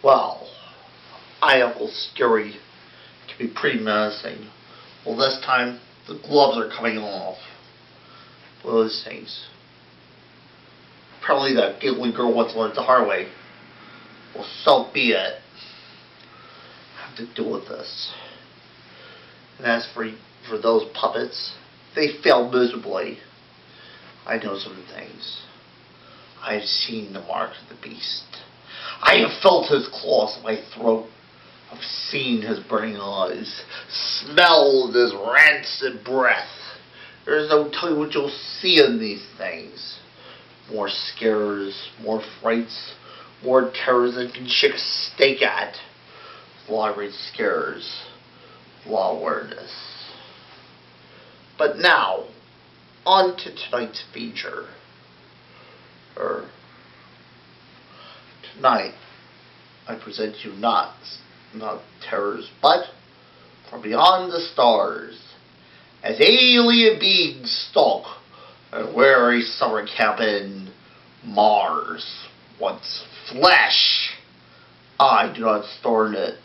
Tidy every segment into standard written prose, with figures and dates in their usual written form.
Well, Uncle Scary can be pretty menacing. Well, this time the gloves are coming off. Those things. Probably that giggling girl wants to learn it the hard way. Well, so be it. I have to deal with this. And as for those puppets, they failed miserably. I know some things. I have seen the mark of the beast. I have felt his claws in my throat. I've seen his burning eyes, smelled his rancid breath. There is no telling what you'll see in these things. More scares, more frights, more terrors than can shake a stake at. A lot of great scares, a lot of awareness. But now, on to tonight's feature. Tonight, I present you not terrors, but from beyond the stars, as alien beings stalk a weary summer camp in Mars. Once flesh, I do not store in it.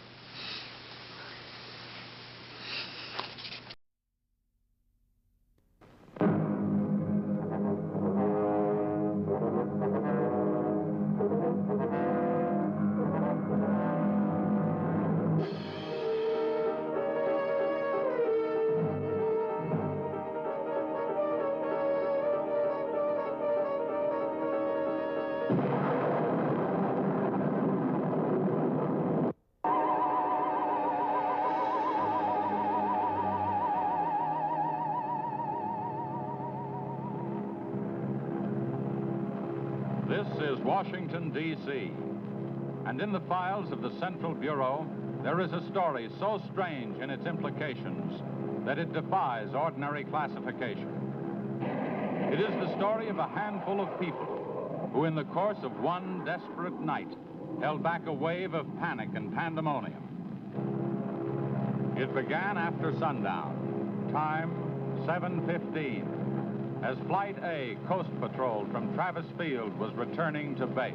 This is Washington, D.C., and in the files of the Central Bureau, there is a story so strange in its implications that it defies ordinary classification. It is the story of a handful of people who, in the course of one desperate night, held back a wave of panic and pandemonium. It began after sundown, time 7:15. As Flight A Coast Patrol from Travis Field was returning to base,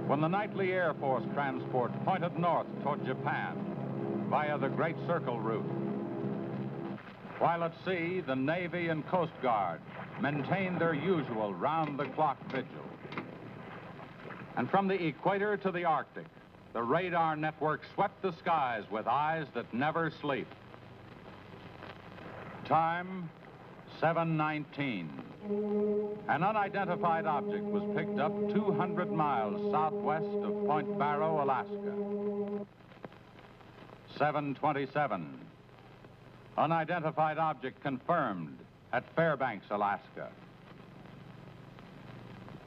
when the nightly Air Force transport pointed north toward Japan via the Great Circle route. While at sea, the Navy and Coast Guard maintained their usual round-the-clock vigil. And from the equator to the Arctic, the radar network swept the skies with eyes that never sleep. Time 7:19. An unidentified object was picked up 200 miles southwest of Point Barrow, Alaska. 7:27. Unidentified object confirmed at Fairbanks, Alaska.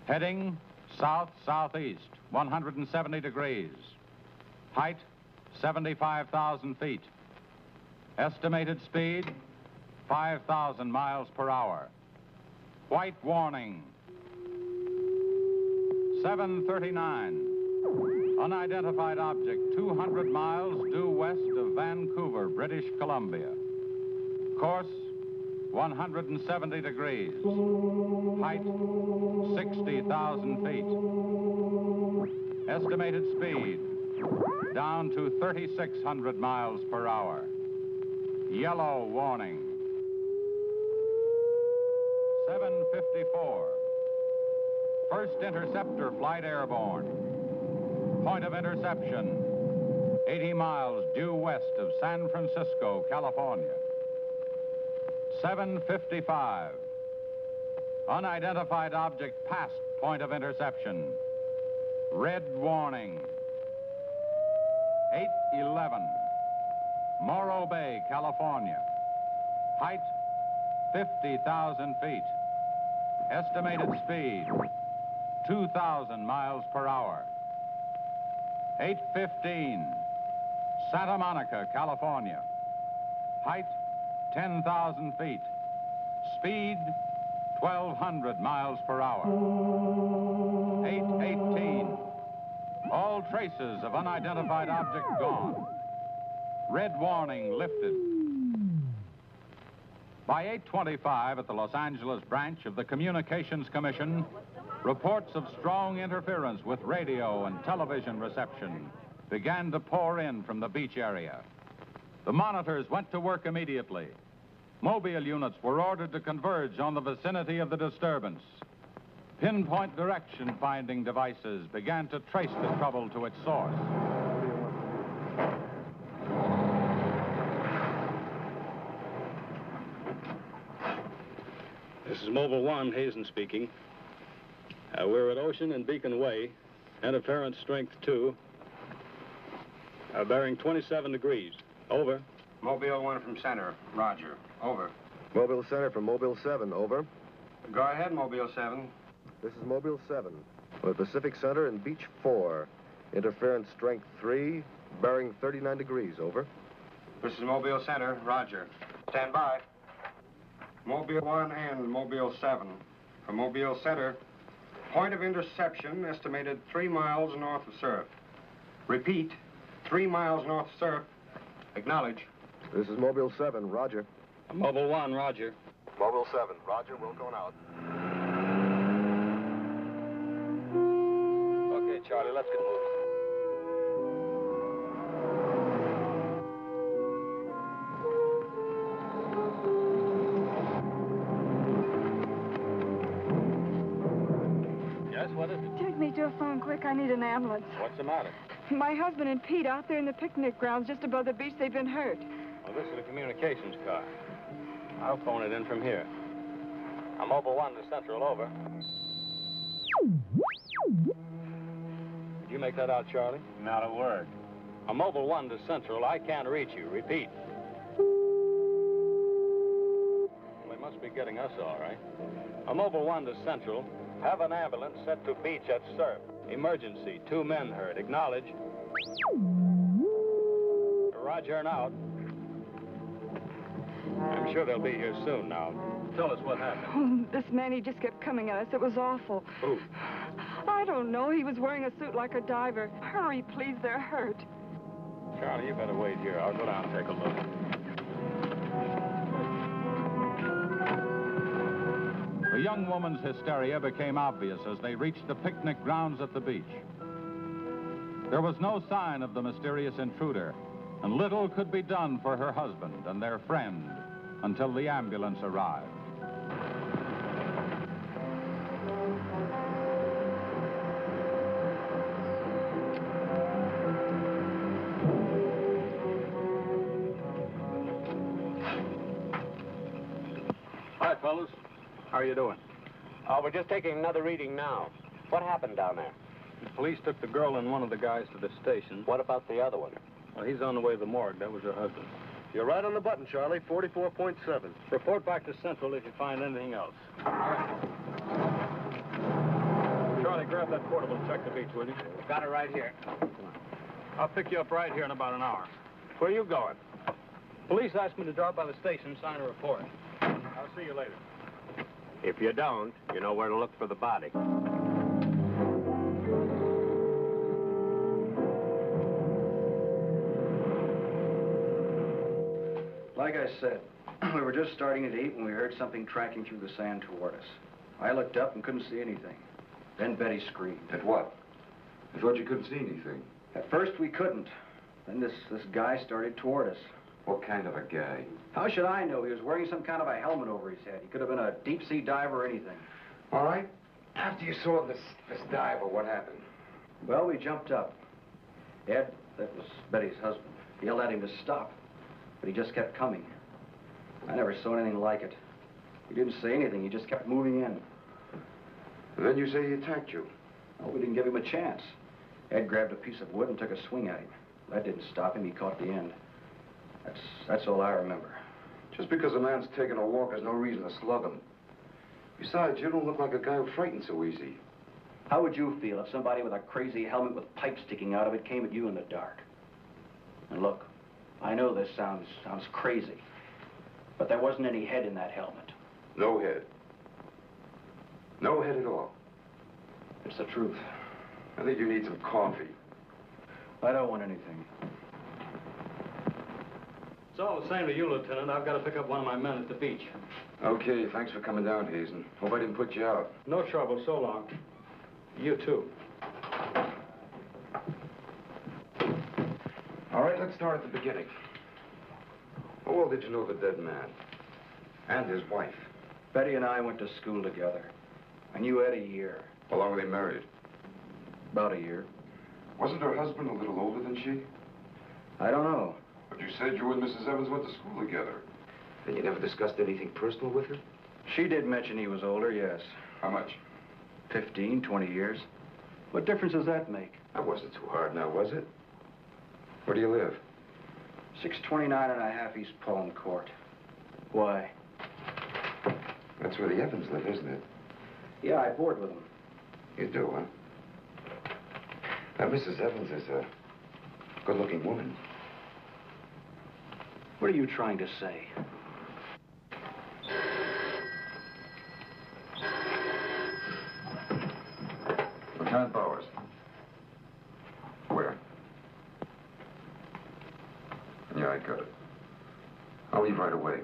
Heading south-southeast, 170 degrees. Height, 75,000 feet. Estimated speed, 5,000 miles per hour. White warning. 7:39. Unidentified object 200 miles due west of Vancouver, British Columbia. Course 170 degrees. Height 60,000 feet. Estimated speed down to 3,600 miles per hour. Yellow warning. 7:54. First interceptor flight airborne. Point of interception, 80 miles due west of San Francisco, California. 7:55. Unidentified object past point of interception. Red warning. 8:11. Morro Bay, California. Height, 50,000 feet. Estimated speed, 2,000 miles per hour. 8:15. Santa Monica, California. Height, 10,000 feet. Speed, 1,200 miles per hour. 8:18. All traces of unidentified object gone. Red warning lifted. By 8:25 at the Los Angeles branch of the Communications Commission, reports of strong interference with radio and television reception began to pour in from the beach area. The monitors went to work immediately. Mobile units were ordered to converge on the vicinity of the disturbance. Pinpoint direction finding devices began to trace the trouble to its source. This is Mobile 1, Hazen speaking. We're at Ocean and Beacon Way. Interference strength 2. Bearing 27 degrees. Over. Mobile 1 from center. Roger. Over. Mobile Center from Mobile 7, over. Go ahead, Mobile 7. This is Mobile 7. We're at Pacific Center and Beach 4. Interference strength 3, bearing 39 degrees, over. This is Mobile Center. Roger. Stand by. Mobile 1 and Mobile 7. From Mobile Center, point of interception estimated 3 miles north of surf. Repeat, 3 miles north of surf. Acknowledge. This is Mobile 7, roger. Mobile 1, roger. Mobile 7, roger, we're going out. Okay, Charlie, let's get moving. Yes, what is it? Take me to a phone quick. I need an ambulance. What's the matter? My husband and Pete out there in the picnic grounds just above the beach. They've been hurt. Well, this is a communications car. I'll phone it in from here. I'm Mobile 1 to Central, over. Did you make that out, Charlie? Not a word. I'm Mobile 1 to Central. I can't reach you. Repeat. Well, they must be getting us all right. I'm Mobile 1 to Central. Have an ambulance sent to beach at Surf. Emergency. 2 men hurt. Acknowledge. Roger and out. I'm sure they'll be here soon now. Tell us what happened. Oh, this man, he just kept coming at us. It was awful. Who? I don't know. He was wearing a suit like a diver. Hurry, please. They're hurt. Charlie, you better wait here. I'll go down and take a look. The young woman's hysteria became obvious as they reached the picnic grounds at the beach. There was no sign of the mysterious intruder, and little could be done for her husband and their friend until the ambulance arrived. Hi, fellas. How are you doing? We're just taking another reading now. What happened down there? The police took the girl and one of the guys to the station. What about the other one? Well, he's on the way to the morgue. That was her husband. You're right on the button, Charlie. 44.7. Report back to Central if you find anything else. All right. Charlie, grab that portable and check the beach, will you? Got it right here. I'll pick you up right here in about an hour. Where are you going? Police asked me to drop by the station and sign a report. I'll see you later. If you don't, you know where to look for the body. Like I said, we were just starting to eat when we heard something tracking through the sand toward us. I looked up and couldn't see anything. Then Betty screamed. At what? I thought you couldn't see anything. At first we couldn't. Then this guy started toward us. What kind of a guy? How should I know? He was wearing some kind of a helmet over his head. He could have been a deep-sea diver or anything. All right. After you saw this diver, what happened? Well, we jumped up. Ed, that was Betty's husband, yelled at him to stop, but he just kept coming. I never saw anything like it. He didn't say anything. He just kept moving in. And then you say he attacked you. Well, we didn't give him a chance. Ed grabbed a piece of wood and took a swing at him. That didn't stop him. He caught the end. That's all I remember. Just because a man's taking a walk, there's no reason to slug him. Besides, you don't look like a guy who frightens so easy. How would you feel if somebody with a crazy helmet with pipes sticking out of it came at you in the dark? And look, I know this sounds crazy, but there wasn't any head in that helmet. No head. No head at all. It's the truth. I think you need some coffee. I don't want anything. It's all the same to you, Lieutenant. I've got to pick up one of my men at the beach. Okay, thanks for coming down, Hazen. Hope I didn't put you out. No trouble. So long. You too. All right, let's start at the beginning. How well did you know the dead man? And his wife? Betty and I went to school together. I knew Ed a year. How long were they married? About a year. Wasn't her husband a little older than she? I don't know. But you said you and Mrs. Evans went to school together. And you never discussed anything personal with her? She did mention he was older, yes. How much? 15, 20 years. What difference does that make? That wasn't too hard now, was it? Where do you live? 629 and a half East Palm Court. Why? That's where the Evans live, isn't it? Yeah, I board with them. You do, huh? Now, Mrs. Evans is a good-looking woman. What are you trying to say? Lieutenant Bowers. Where? Yeah, I got it. I'll leave right away.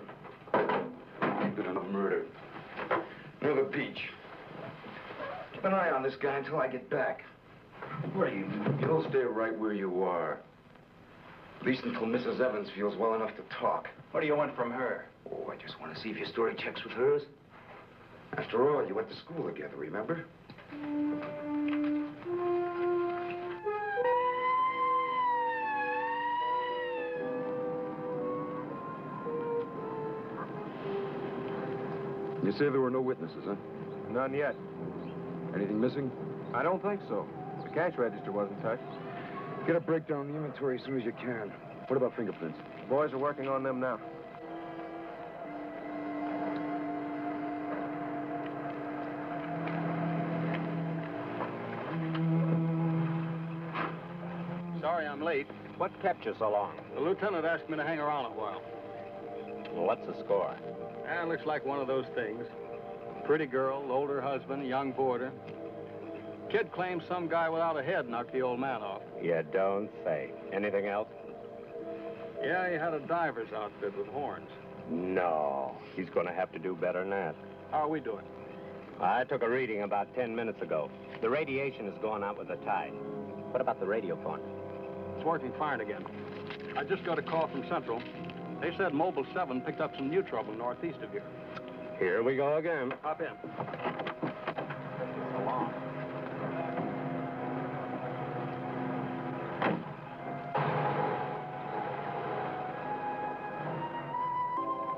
Bit of a murder. Near the beach. Keep an eye on this guy until I get back. What are you? You'll stay right where you are. At least until Mrs. Evans feels well enough to talk. What do you want from her? Oh, I just want to see if your story checks with hers. After all, you went to school together, remember? You say there were no witnesses, huh? None yet. Anything missing? I don't think so. The cash register wasn't touched. Get a breakdown of the inventory as soon as you can. What about fingerprints? The boys are working on them now. Sorry I'm late. What kept you so long? The lieutenant asked me to hang around a while. Well, what's the score? Looks like one of those things. Pretty girl, older husband, young boarder. Kid claims some guy without a head knocked the old man off. You don't say. Anything else? Yeah, he had a diver's outfit with horns. No. He's going to have to do better than that. How are we doing? I took a reading about 10 minutes ago. The radiation is going out with the tide. What about the radio phone? It's working fine again. I just got a call from Central. They said Mobile 7 picked up some new trouble northeast of here. Here we go again. Hop in. So long.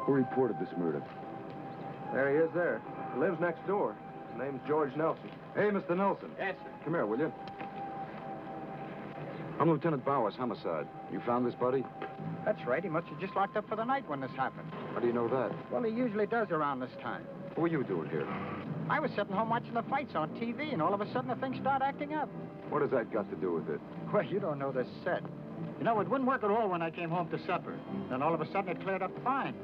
Who reported this murder? There he is there. He lives next door. His name's George Nelson. Hey, Mr. Nelson. Yes, sir. Come here, will you? I'm Lieutenant Bowers, homicide. You found this body? That's right. He must have just locked up for the night when this happened. How do you know that? Well, he usually does around this time. What were you doing here? I was sitting home watching the fights on TV, and all of a sudden the thing started acting up. What has that got to do with it? Well, you don't know this set. You know, it wouldn't work at all when I came home to supper. Then all of a sudden it cleared up fine.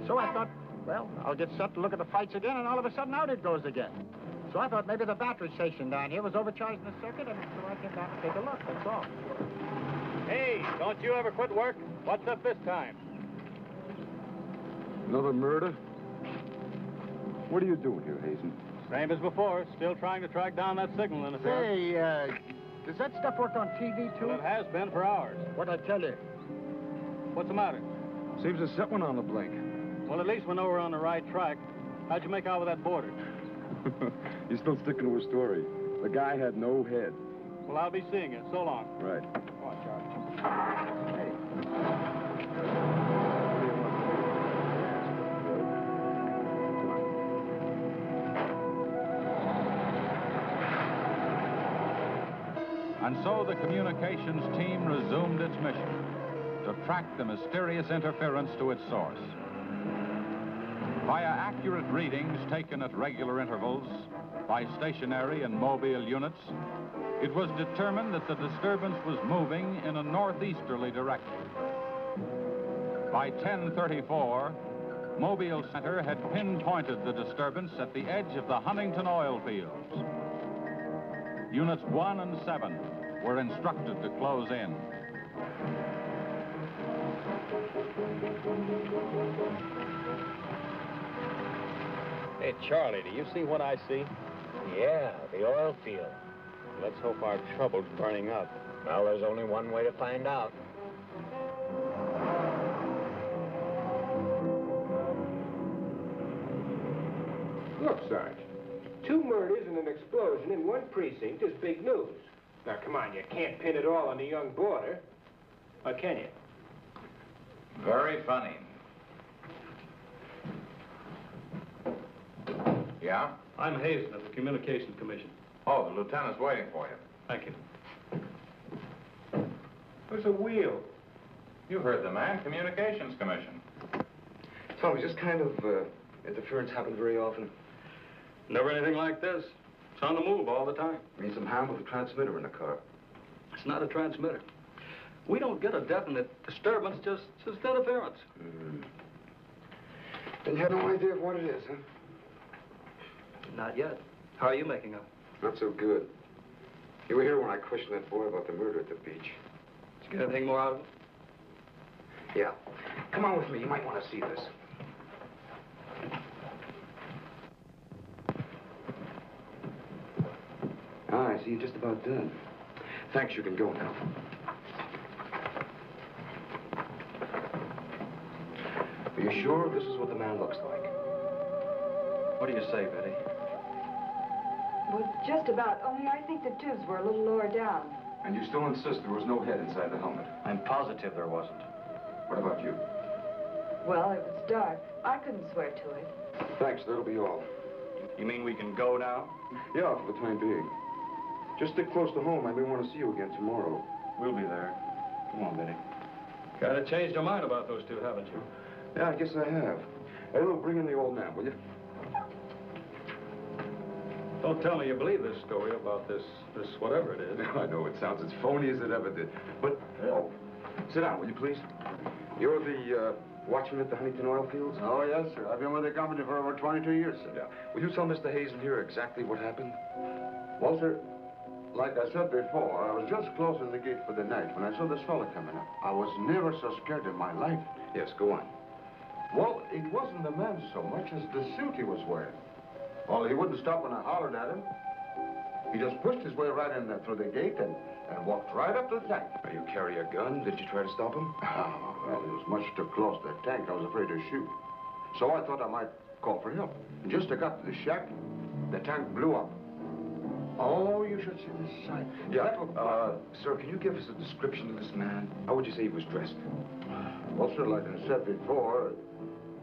So I thought, well, I'll get set to look at the fights again, and all of a sudden out it goes again. So I thought maybe the battery station down here was overcharging the circuit, and so I came down to take a look, that's all. Hey, don't you ever quit work? What's up this time? Another murder? What are you doing here, Hazen? Same as before. Still trying to track down that signal interference. Say, does that stuff work on TV, too? Well, it has been for hours. What'd I tell you? What's the matter? Seems to set one on the blink. Well, at least we know we're on the right track. How'd you make out with that boarder? You're still sticking to a story. The guy had no head. Well, I'll be seeing you. So long. Right. Come on, Charlie. Hey. And so the communications team resumed its mission to track the mysterious interference to its source. Via accurate readings taken at regular intervals by stationary and mobile units, it was determined that the disturbance was moving in a northeasterly direction. By 10:34, Mobile Center had pinpointed the disturbance at the edge of the Huntington oil fields. Units 1 and 7 were instructed to close in. Hey, Charlie, do you see what I see? Yeah, the oil field. Let's hope our trouble's burning up. Well, there's only one way to find out. Look, Sarge, 2 murders and an explosion in one precinct is big news. Now, come on, you can't pin it all on the young boarder. Or can you? Very funny. Yeah? I'm Hazen of the Communications Commission. Oh, the lieutenant's waiting for you. Thank you. Where's a wheel? You heard the man, Communications Commission. Tell me, just kind of interference happen very often? Never anything like this. It's on the move all the time. I mean, some harm with a transmitter in the car. It's not a transmitter. We don't get a definite disturbance, just interference. And you have no idea of what it is, huh? Not yet. How are you making out? Not so good. You were here when I questioned that boy about the murder at the beach. Did you get anything more out of it? Yeah. Come on with me. You might want to see this. Ah, I see you're just about done. Thanks, you can go now. Are you sure this is what the man looks like? What do you say, Betty? Well, just about, only I think the tubes were a little lower down. And you still insist there was no head inside the helmet? I'm positive there wasn't. What about you? Well, it was dark. I couldn't swear to it. Thanks, that'll be all. You mean we can go now? Yeah, for the time being. Just stick close to home. I may want to see you again tomorrow. We'll be there. Come on, Betty. Kind of changed your mind about those two, haven't you? Yeah, I guess I have. Hey, Lou, bring in the old man, will you? Don't tell me you believe this story about this whatever it is. I know, it sounds as phony as it ever did. But, oh, sit down, will you, please? You're the, watchman at the Huntington oil fields? Oh, yes, sir. I've been with the company for over 22 years, sir. Yeah. Will you tell Mr. Hazen here exactly what happened? Well, sir, like I said before, I was just closing the gate for the night when I saw this fella coming up. I was never so scared in my life. Yes, go on. Well, it wasn't the man so much as the suit he was wearing. Well, he wouldn't stop when I hollered at him. He just pushed his way right in there through the gate and walked right up to the tank. Now, you carry a gun? Did you try to stop him? Oh, well, he was much too close to the tank. I was afraid to shoot. So I thought I might call for help. And just as I got to the shack, the tank blew up. Oh, you should see the sight. Yeah, sir, can you give us a description of this man? How would you say he was dressed? Well, sir, like I said before,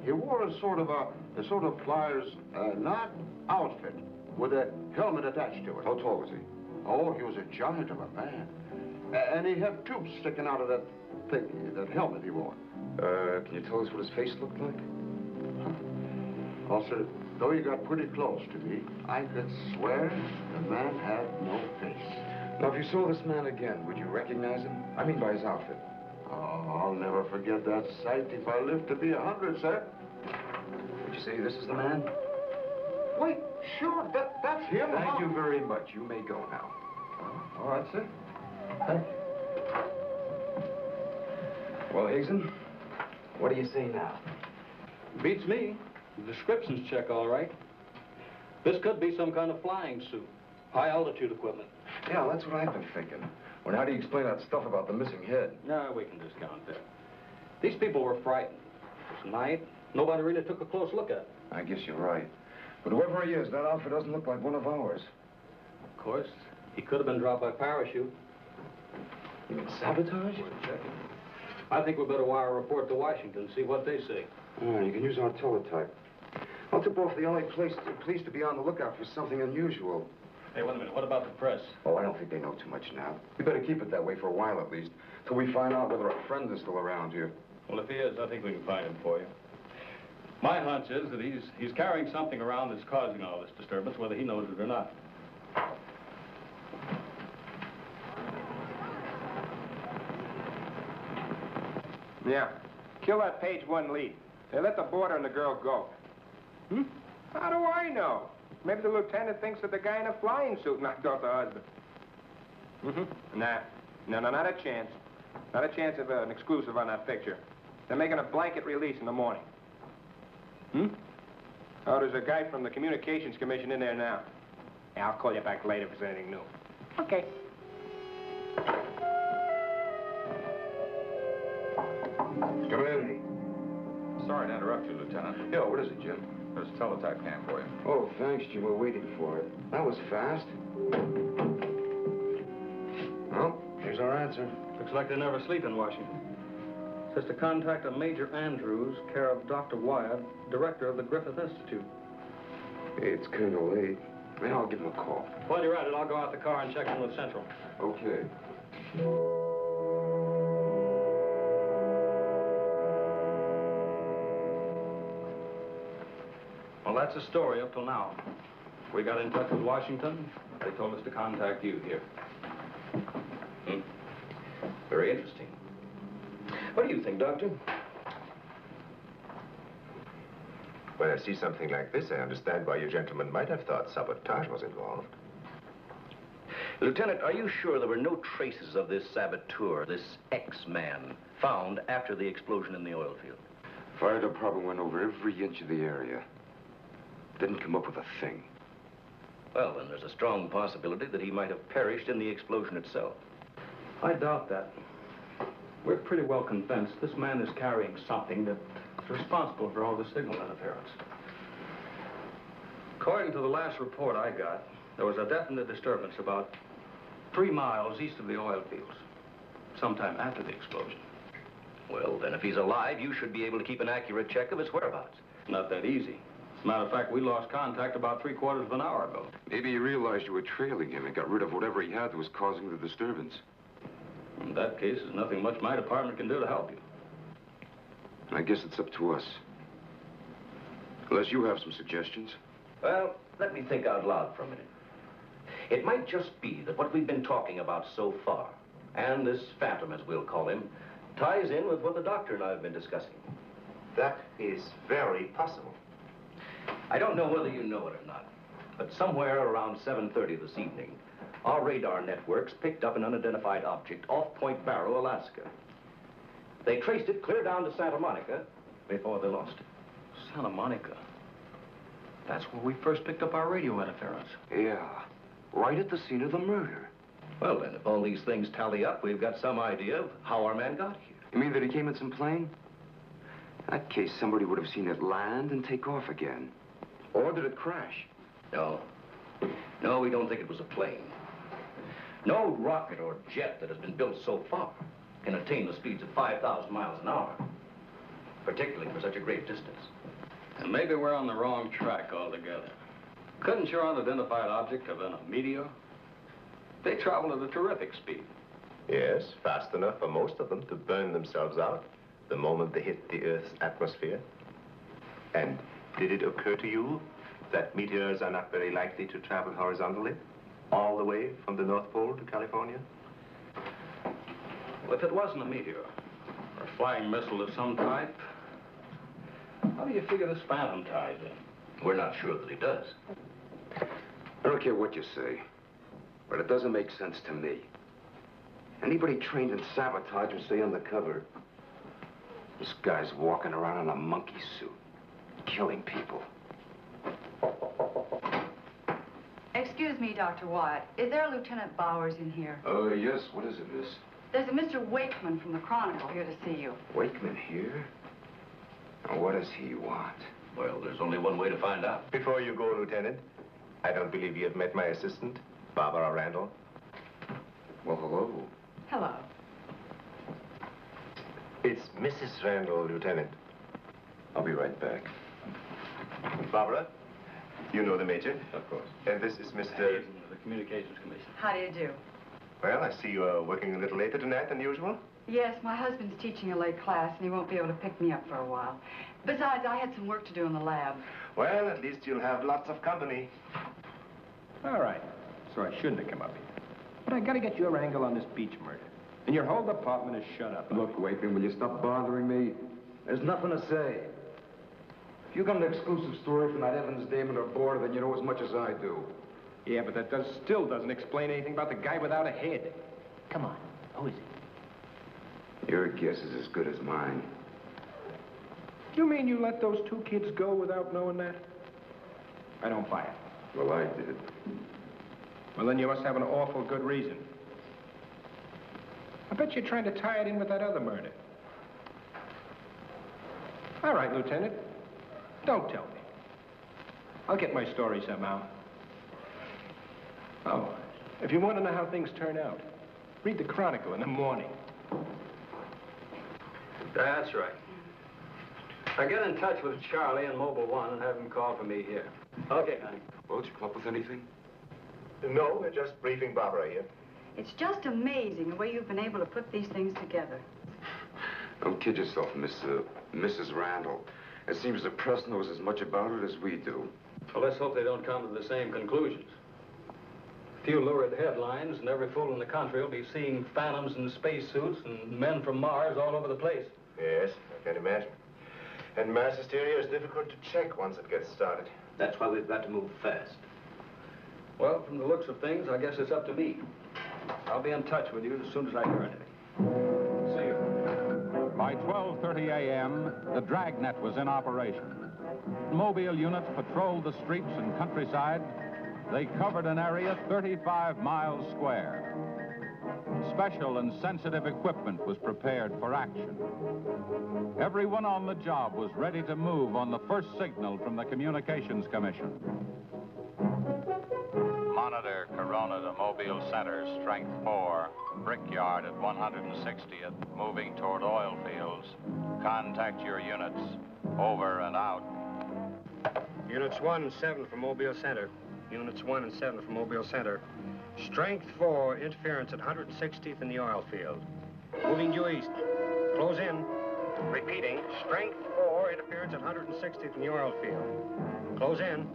he wore a sort of pliers, not outfit, with a helmet attached to it. How tall was he? Oh, he was a giant of a man. And he had tubes sticking out of that thing, that helmet he wore. Can you tell us what his face looked like? Well, sir, though he got pretty close to me, I could swear the man had no face. Now, if you saw this man again, would you recognize him? I mean by his outfit. Oh, I'll never forget that sight if I live to be 100, sir. Would you say this is the man? Wait, sure, that's him. Thank you very much. You may go now. All right, sir. Thank you. Well, Hazen, what do you say now? Beats me. The descriptions check all right. This could be some kind of flying suit. High altitude equipment. Yeah, that's what I've been thinking. Well, how do you explain that stuff about the missing head? No, we can discount that. These people were frightened. It was night. Nobody really took a close look at it. I guess you're right. But whoever he is, that outfit doesn't look like one of ours. Of course, he could have been dropped by parachute. You mean sabotage? We're checking. I think we better wire a report to Washington, see what they say. Oh, you can use our teletype. I'll tip off the LA police to be on the lookout for something unusual. Hey, wait a minute. What about the press? Oh, I don't think they know too much now. We better keep it that way for a while at least, till we find out whether our friend is still around here. Well, if he is, I think we can find him for you. My hunch is that he's carrying something around that's causing all this disturbance, whether he knows it or not. Yeah. Kill that page 1 lead. They let the boarder and the girl go. Hmm? How do I know? Maybe the lieutenant thinks that the guy in a flying suit knocked off the husband. Mm-hmm. Nah. No, not a chance. Not a chance of an exclusive on that picture. They're making a blanket release in the morning. Hmm? Oh, there's a guy from the Communications Commission in there now. Yeah, I'll call you back later if there's anything new. Okay. Come in. Sorry to interrupt you, Lieutenant. Yeah, what is it, Jim? There's a teletype cam for you. Oh, thanks, Jim. We're waiting for it. That was fast. Well, here's our answer. Looks like they never sleep in Washington. Says to contact a Major Andrews, care of Dr. Wyatt, director of the Griffith Institute. Hey, it's kind of late. Maybe I'll give him a call. While you're at it, I'll go out the car and check in with Central. Okay. Well, that's the story up till now. We got in touch with Washington. They told us to contact you here. Very interesting. What do you think, Doctor? When I see something like this, I understand why you gentlemen might have thought sabotage was involved. Lieutenant, are you sure there were no traces of this saboteur, this X-man, found after the explosion in the oil field? Fire department went over every inch of the area. Didn't come up with a thing. Well, then there's a strong possibility that he might have perished in the explosion itself. I doubt that. We're pretty well convinced this man is carrying something that's responsible for all the signal interference. According to the last report I got, there was a definite disturbance about 3 miles east of the oil fields, sometime after the explosion. Well, then, if he's alive, you should be able to keep an accurate check of his whereabouts. Not that easy. As a matter of fact, we lost contact about 3/4 of an hour ago. Maybe he realized you were trailing him and got rid of whatever he had that was causing the disturbance. In that case, there's nothing much my department can do to help you. I guess it's up to us. Unless you have some suggestions. Well, let me think out loud for a minute. It might just be that what we've been talking about so far, and this phantom, as we'll call him, ties in with what the doctor and I have been discussing. That is very possible. I don't know whether you know it or not, but somewhere around 7:30 this evening, our radar networks picked up an unidentified object off Point Barrow, Alaska. They traced it clear down to Santa Monica before they lost it. Santa Monica? That's where we first picked up our radio interference. Yeah, right at the scene of the murder. Well, then, if all these things tally up, we've got some idea of how our man got here. You mean that he came in some plane? In that case, somebody would have seen it land and take off again. Or did it crash? No. No, we don't think it was a plane. No rocket or jet that has been built so far can attain the speeds of 5,000 miles an hour, particularly for such a great distance. And maybe we're on the wrong track altogether. Couldn't your unidentified object have been a meteor? They travel at a terrific speed. Yes, fast enough for most of them to burn themselves out the moment they hit the Earth's atmosphere. And did it occur to you that meteors are not very likely to travel horizontally, all the way from the North Pole to California? Well, if it wasn't a meteor, or a flying missile of some type, how do you figure this phantom ties in? We're not sure that he does. I don't care what you say, but it doesn't make sense to me. Anybody trained in sabotage would stay undercover. This guy's walking around in a monkey suit, killing people. Excuse me, Dr. Wyatt. Is there a Lieutenant Bowers in here? Oh, yes. What is it, miss? There's a Mr. Wakeman from the Chronicle here to see you. Wakeman here? Now, what does he want? Well, there's only one way to find out. Before you go, Lieutenant, I don't believe you have met my assistant, Barbara Randall. Well, hello. Hello. It's Mrs. Randall, Lieutenant. I'll be right back. Barbara, you know the Major. Of course. And this is Mr. The Communications Commission. How do you do? Well, I see you are working a little later tonight than usual. Yes, my husband's teaching a late class, and he won't be able to pick me up for a while. Besides, I had some work to do in the lab. Well, at least you'll have lots of company. All right. So I shouldn't have come up here. But I gotta get your angle on this Beach murder. And your whole department is shut up. Look, Wakeman, will you stop bothering me? There's nothing to say. If you got an exclusive story from that Evans Damon or Board, then you know as much as I do. Yeah, but that still doesn't explain anything about the guy without a head. Come on. Who is he? Your guess is as good as mine. You mean you let those 2 kids go without knowing that? I don't buy it. Well, I did. Well, then you must have an awful good reason. I bet you're trying to tie it in with that other murder. All right, Lieutenant. Don't tell me. I'll get my story somehow. Oh, if you want to know how things turn out, read the Chronicle in the morning. That's right. Now get in touch with Charlie in Mobile 1 and have him call for me here. Okay, honey. Well, did you come up with anything? No, we're just briefing Barbara here. It's just amazing the way you've been able to put these things together. Don't kid yourself, Mrs. Randall. It seems the press knows as much about it as we do. Well, let's hope they don't come to the same conclusions. A few lurid headlines, and every fool in the country will be seeing phantoms in spacesuits and men from Mars all over the place. Yes, I can imagine. And mass hysteria is difficult to check once it gets started. That's why we've got to move fast. Well, from the looks of things, I guess it's up to me. I'll be in touch with you as soon as I hear anything. See you. By 12:30 a.m., the dragnet was in operation. Mobile units patrolled the streets and countryside. They covered an area 35 miles square. Special and sensitive equipment was prepared for action. Everyone on the job was ready to move on the first signal from the Communications Commission. Monitor Corona to Mobile Center, strength 4, Brickyard at 160th, moving toward oil fields. Contact your units. Over and out. Units 1 and 7 from Mobile Center. Units 1 and 7 from Mobile Center. Strength 4, interference at 160th in the oil field. Moving due east. Close in. Repeating, strength 4, interference at 160th in the oil field. Close in.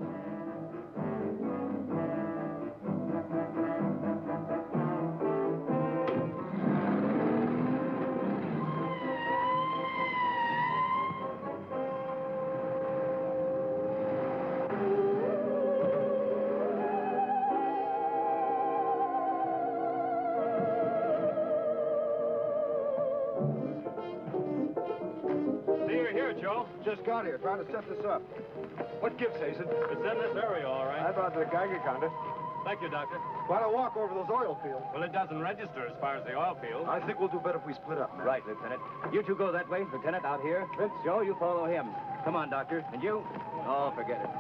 Just got here, trying to set this up. What gives, Hazen? It's in this area, all right. I brought the Geiger counter. Thank you, Doctor. Why don't walk over those oil fields? Well, it doesn't register as far as the oil field. I think we'll do better if we split up, man. Right, Lieutenant. You two go that way. Lieutenant, out here. Vince. Joe, you follow him. Come on, Doctor. And you? Oh, forget it.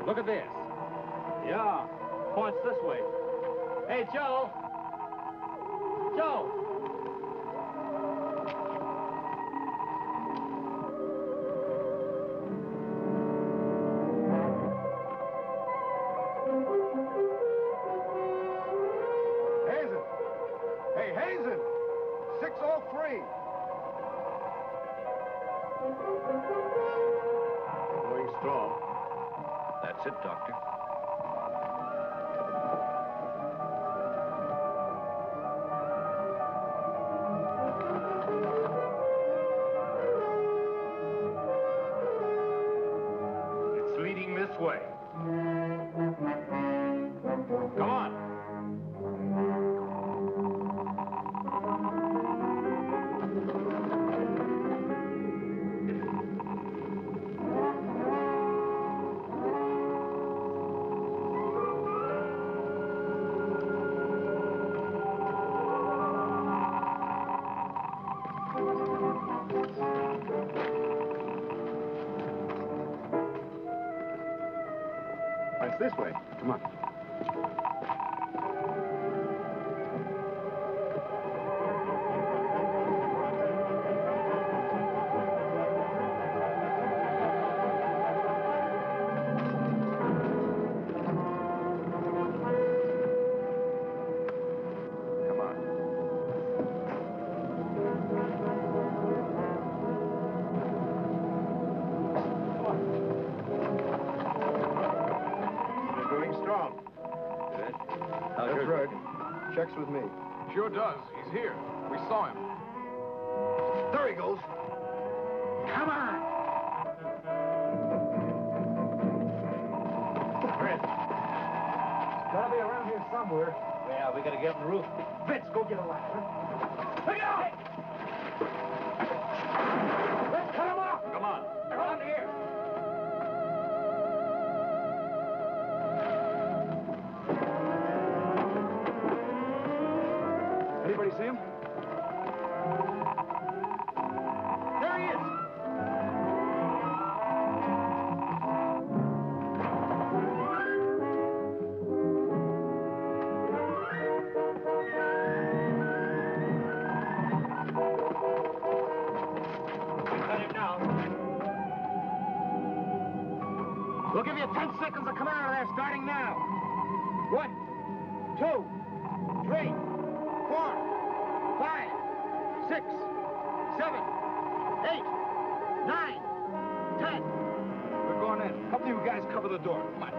Look at this. Yeah, points this way. Hey, Joe. Joe. Hazen. Hey, Hazen. 603. Going strong. That's it, Doctor. It's leading this way. Come on. It's this way. Come on. Come on. Strong. Good. That's right. Checks with me. Sure does. He's here. We saw him. There he goes. Come on. Chris. Gotta be around here somewhere. Yeah, we gotta get on the roof. Vince, go get a ladder. Look out! Let's cut him off! Come on. They're on here. Anybody see him? There he is. Cut him now. We'll give you 10 seconds to come out of there, starting now. 1, 2, 3, 4, 5, 6, 7, 8, 9, 10. We're going in. A couple of you guys cover the door. Come on.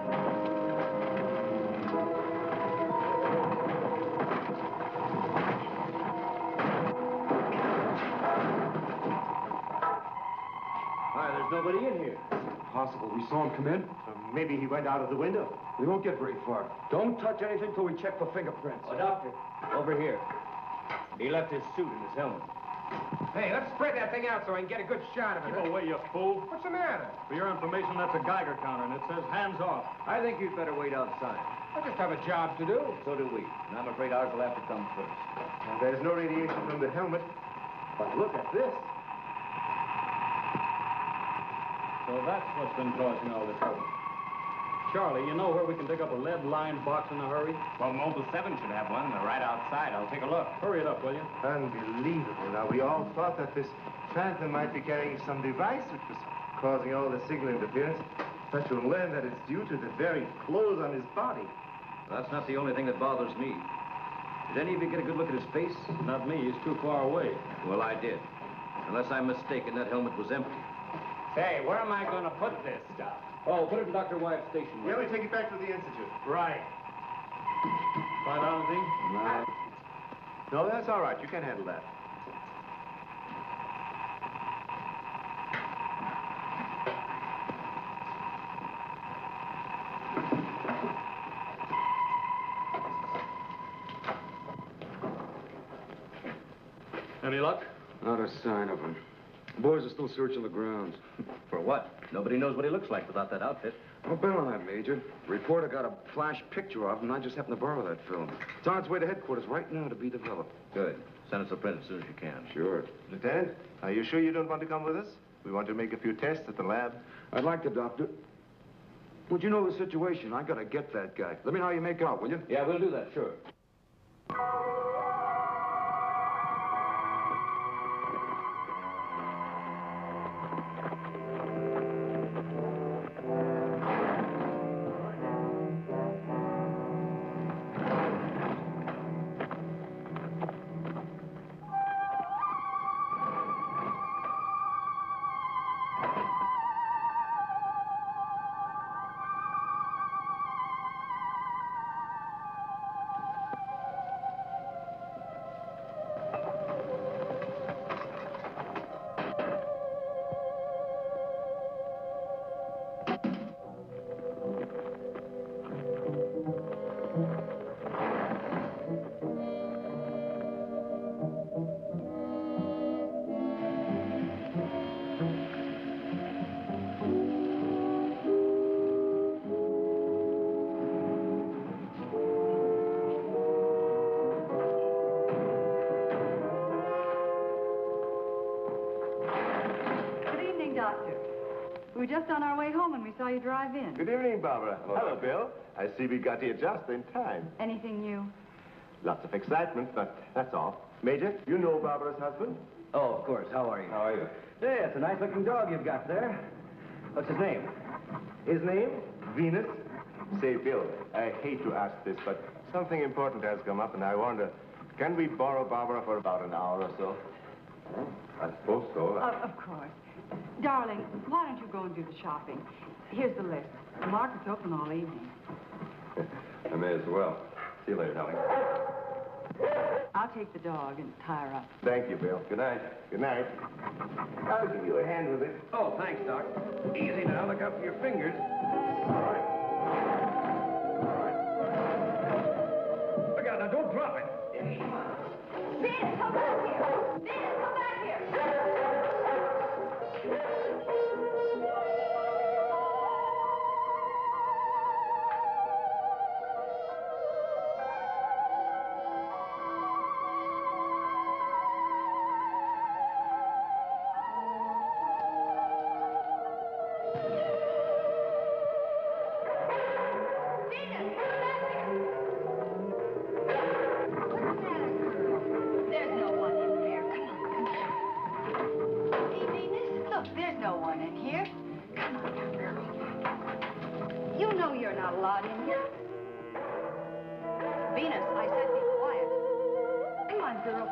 Why, there's nobody in here. Possible. We saw him come in. Maybe he went out of the window. We won't get very far. Don't touch anything till we check for fingerprints. Oh, Doctor, over here. He left his suit and his helmet. Hey, let's spread that thing out so I can get a good shot of it. Keep away, you fool. What's the matter? For your information, that's a Geiger counter, and it says hands off. I think you'd better wait outside. I just have a job to do. So do we. And I'm afraid ours will have to come first. There's no radiation from the helmet. But look at this. So that's what's been causing all the trouble. Charlie, you know where we can pick up a lead-lined box in a hurry? Well, Mobile 7 should have one. They're right outside. I'll take a look. Hurry it up, will you? Unbelievable. Now, we all thought that this phantom might be carrying some device which was causing all the signal interference. But you'll learn that it's due to the very clothes on his body. That's not the only thing that bothers me. Did any of you get a good look at his face? Not me. He's too far away. Well, I did. Unless I'm mistaken, that helmet was empty. Say, where am I going to put this stuff? Oh, put it in Dr. Wyatt's station. Yeah, we take it back to the Institute. Right. Find out anything? No, that's all right. You can handle that. Any luck? Not a sign of him. The boys are still searching the grounds. For what? Nobody knows what he looks like without that outfit. I'll bet on that, Major. The reporter got a flash picture of him, and I just happened to borrow that film. It's on its way to headquarters right now to be developed. Good. Send us a print as soon as you can. Sure. Lieutenant, are you sure you don't want to come with us? We want to make a few tests at the lab. I'd like to, Doctor. Would you know the situation? I gotta get that guy. Let me know how you make out, will you? Yeah, we'll do that, sure. We were just on our way home when we saw you drive in. Good evening, Barbara. Hello, Bill. I see we got here just in time. Anything new? Lots of excitement, but that's all. Major, you know Barbara's husband? Oh, of course. How are you? How are you? Yeah, it's a nice-looking dog you've got there. What's his name? His name? Venus. Say, Bill, I hate to ask this, but something important has come up, and I wonder, can we borrow Barbara for about an hour or so? I suppose so. Of course. Darling, why don't you go and do the shopping? Here's the list. The market's open all evening. I may as well. See you later, darling. I'll take the dog and tie her up. Thank you, Bill. Good night. Good night. I'll give you a hand with it. Oh, thanks, Doc. Easy now. Look out for your fingers. All right. Look out now. Don't drop it. Venus, come back here! Venus, come back here! Venus, I said be quiet. Come on, girl.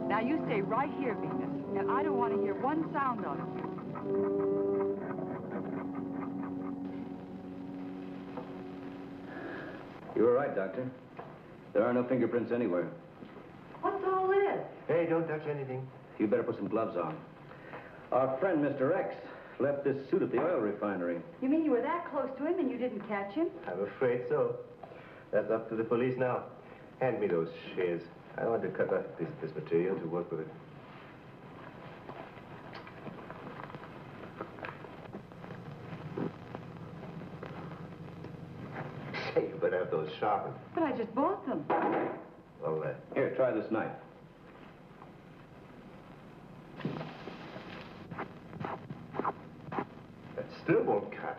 Now you stay right here, Venus, and I don't want to hear one sound out of you. You were right, Doctor. There are no fingerprints anywhere. What's all this? Hey, don't touch anything. You better put some gloves on. Our friend, Mr. X, left this suit at the oil refinery. You mean you were that close to him and you didn't catch him? I'm afraid so. That's up to the police now. Hand me those shears. I want to cut off this material to work with it. Say, you better have those sharpened. But I just bought them. Well, Here, try this knife. that still won't cut.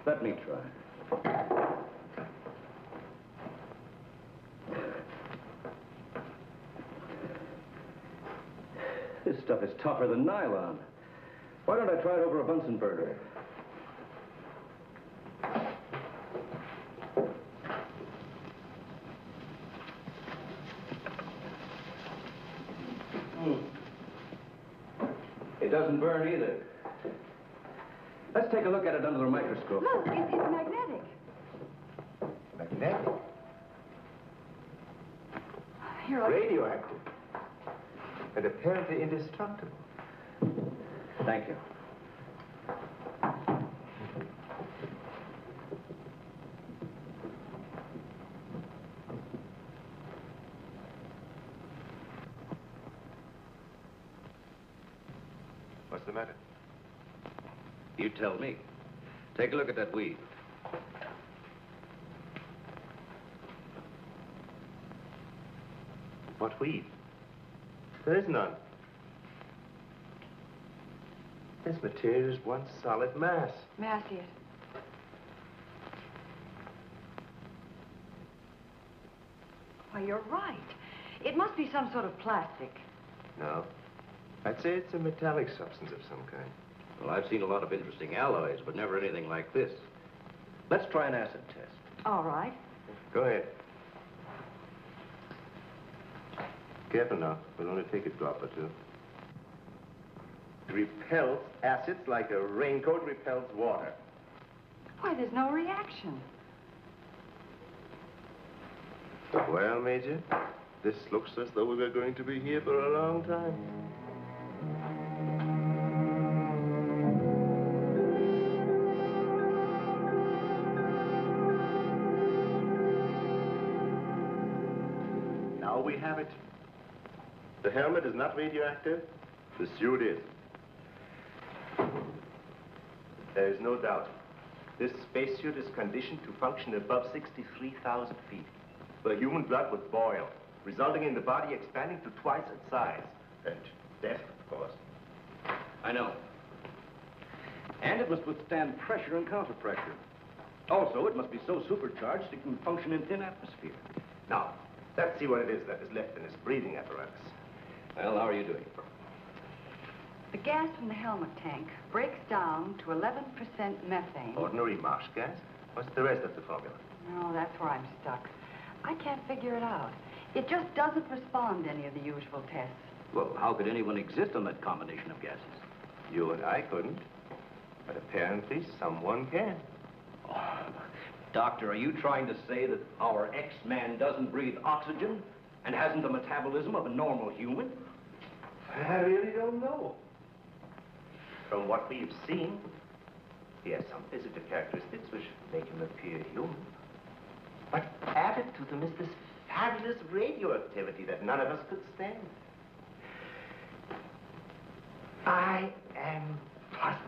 Let me try. This stuff is tougher than nylon. Why don't I try it over a Bunsen burner? It doesn't burn either. Let's take a look at it under the microscope. Look, it's magnetic. Magnetic? Here, Radioactive. And apparently indestructible. Thank you. What's the matter? You tell me. Take a look at that weed. What weed? There is none. This material is one solid mass. May I see it? Why, you're right. It must be some sort of plastic. No. I'd say it's a metallic substance of some kind. Well, I've seen a lot of interesting alloys, but never anything like this. Let's try an acid test. All right. Go ahead. Careful now. We'll only take a drop or two. It repels acids like a raincoat repels water. Why, there's no reaction. Well, Major, this looks as though we were going to be here for a long time. Now we have it. The helmet is not radioactive. The suit is. There is no doubt. This spacesuit is conditioned to function above 63,000 feet, where human blood would boil, resulting in the body expanding to twice its size. And death, of course. I know. And it must withstand pressure and counterpressure. Also, it must be so supercharged it can function in thin atmosphere. Now, let's see what it is that is left in this breathing apparatus. Well, how are you doing? The gas from the helmet tank breaks down to 11% methane. Ordinary marsh gas? What's the rest of the formula? No, that's where I'm stuck. I can't figure it out. It just doesn't respond to any of the usual tests. Well, how could anyone exist on that combination of gases? You and I couldn't. But apparently someone can. Oh, Doctor, are you trying to say that our X-Man doesn't breathe oxygen and hasn't the metabolism of a normal human? I really don't know. From what we've seen, he has some physical characteristics which make him appear human. But added to them is this fabulous radioactivity that none of us could stand. I am puzzled.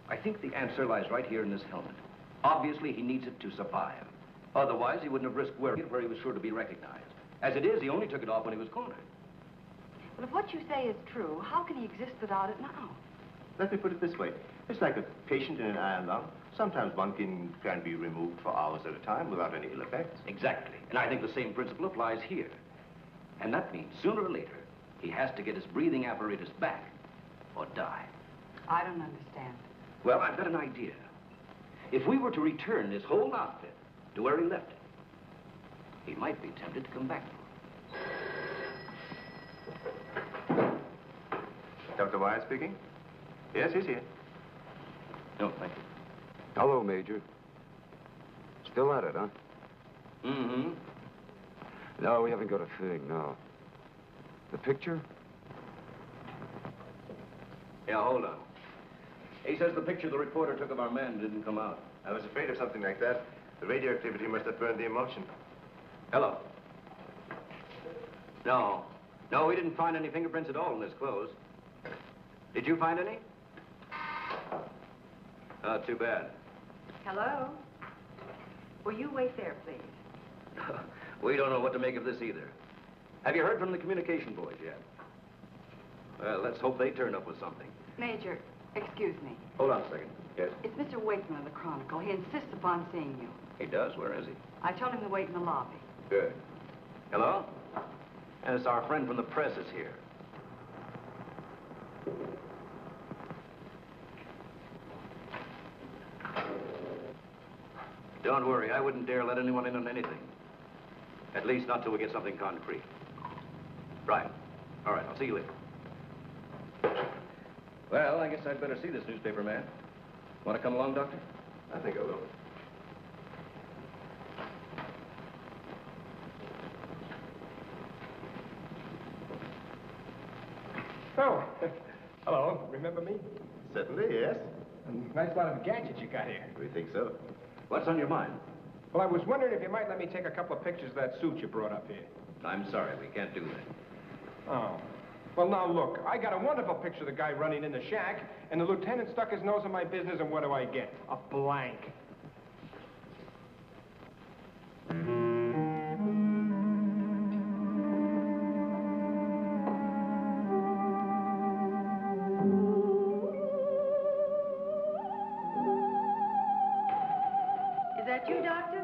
I think the answer lies right here in this helmet. Obviously, he needs it to survive. Otherwise, he wouldn't have risked wearing it where he was sure to be recognized. As it is, he only took it off when he was cornered. Well, if what you say is true, how can he exist without it now? Let me put it this way. It's like a patient in an iron lung. Sometimes one can be removed for hours at a time without any ill effects. Exactly. And I think the same principle applies here. And that means sooner or later, he has to get his breathing apparatus back or die. I don't understand. Well, I've got an idea. If we were to return this whole outfit to where he left it, he might be tempted to come back. Dr. Wyatt speaking? Yes, he's here. No, thank you. Hello, Major. Still at it, huh? Mm-hmm. No, we haven't got a thing, no. The picture? Yeah, hold on. He says the picture the reporter took of our man didn't come out. I was afraid of something like that. The radioactivity must have burned the emulsion. Hello. No. No, we didn't find any fingerprints at all in his clothes. Did you find any? Oh, too bad. Hello? Will you wait there, please? We don't know what to make of this either. Have you heard from the communication boys yet? Well, let's hope they turn up with something. Major, excuse me. Hold on a second. Yes? It's Mr. Wakeman of the Chronicle. He insists upon seeing you. He does? Where is he? I told him to wait in the lobby. Good. Hello? And it's our friend from the press is here. Don't worry, I wouldn't dare let anyone in on anything. At least not till we get something concrete. Right. All right, I'll see you later. Well, I guess I'd better see this newspaper man. Want to come along, Doctor? I think I will. Oh, hello. Remember me? Certainly, yes. A nice lot of gadgets you got here. We think so. What's on your mind? Well, I was wondering if you might let me take a couple of pictures of that suit you brought up here. I'm sorry, we can't do that. Oh. Well, now, look, I got a wonderful picture of the guy running in the shack, and the lieutenant stuck his nose in my business, and what do I get? A blank. Is that you, Doctor?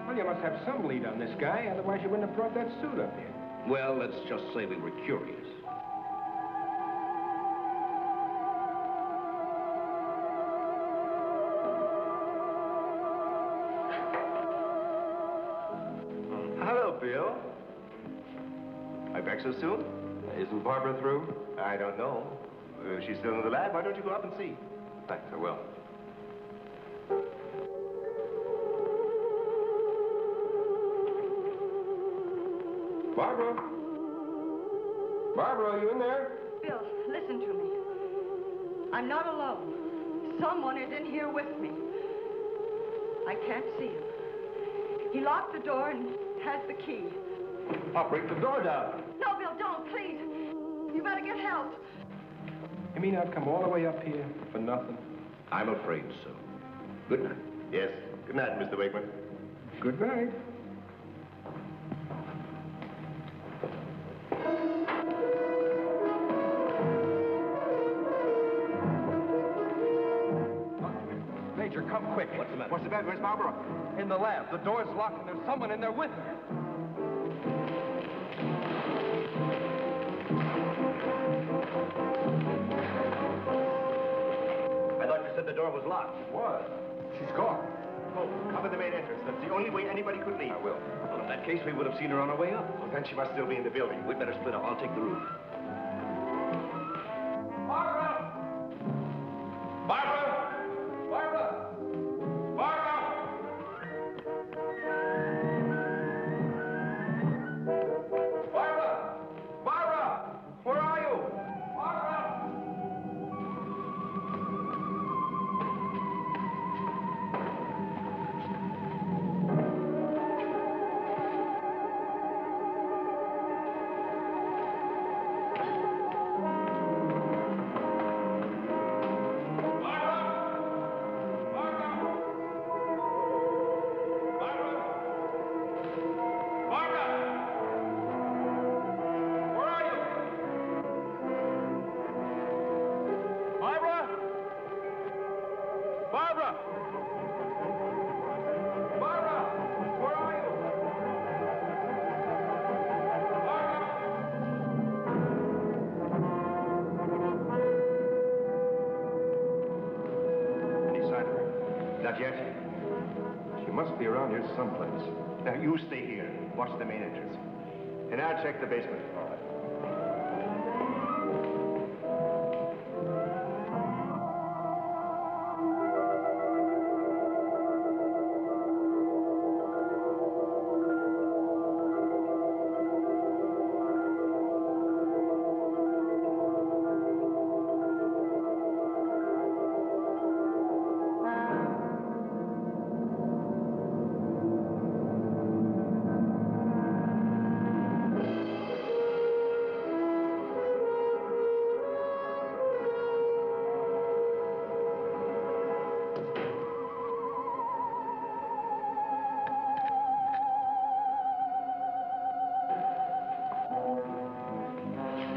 Well, you must have some lead on this guy, otherwise you wouldn't have brought that suit up here. Well, let's just say we were curious. Hello, Bill. Are you back so soon? Isn't Barbara through? I don't know. If she's still in the lab, why don't you go up and see? Thanks, I will. Barbara? Barbara, are you in there? Bill, listen to me. I'm not alone. Someone is in here with me. I can't see him. He locked the door and has the key. I'll break the door down. No, Bill, don't, please. You better get help. mean I've come all the way up here for nothing? I'm afraid so. Good night. Yes. Good night, Mr. Wakeman. Good night. Major, come quick. What's the matter? What's the matter? Where's Barbara? In the lab. The door's locked and there's someone in there with her. I thought you said the door was locked. What? She's gone. Oh, cover the main entrance. That's the only way anybody could leave. I will. Well, in that case, we would have seen her on her way up. Well, then she must still be in the building. We'd better split up. I'll take the roof. Barbara! Barbara! Barbara! Barbara! Barbara! Barbara! Where are you? Barbara! Not yet. She must be around here someplace. Now, you stay here. Watch the main entrance. And I'll check the basement.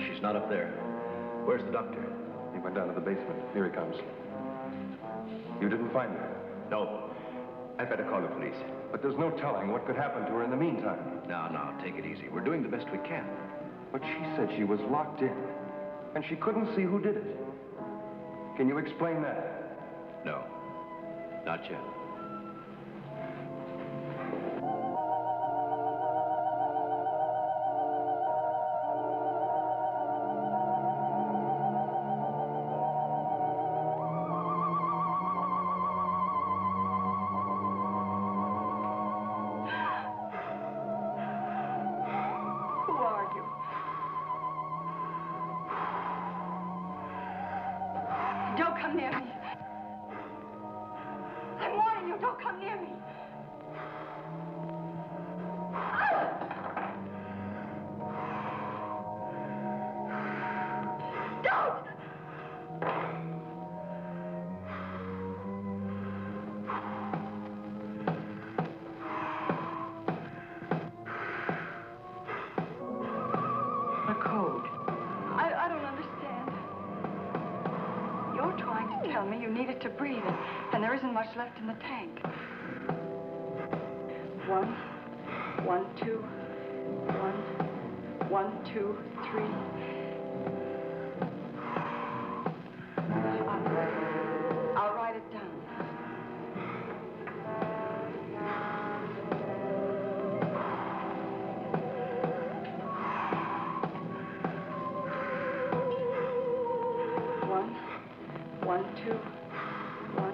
She's not up there. Where's the doctor? He went down to the basement. Here he comes. You didn't find her? No. I'd better call the police. But there's no telling what could happen to her in the meantime. Now, take it easy. We're doing the best we can. But she said she was locked in, and she couldn't see who did it. Can you explain that? No. Not yet. Who are you? Don't come near me. I'm warning you, don't come near me. Don't! The code. I don't understand. You're trying to tell me you need it to breathe, and there isn't much left in the tank. 1, 1, 2, 1, 1, 2, 3. I'll write it down. One, 1, 2, 1,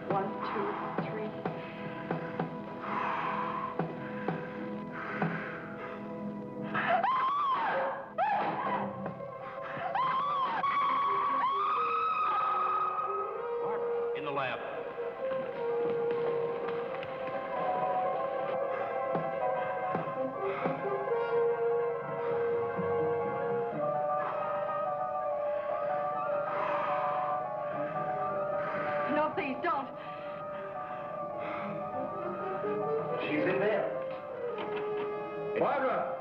1, 2, 3. In the lab. No, please, don't. She's in there. Barbara!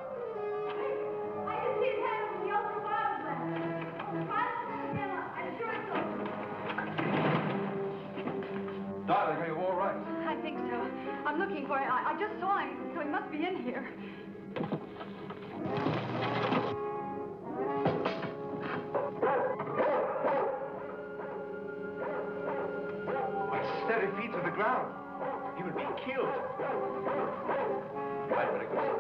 I can see it happening in the ultraviolet lab. I'm sure it's over. Darling, are you all right? I think so. I'm looking for him. I just saw him, so he must be in here. Steady feet to the ground. He will be killed. Right, very good.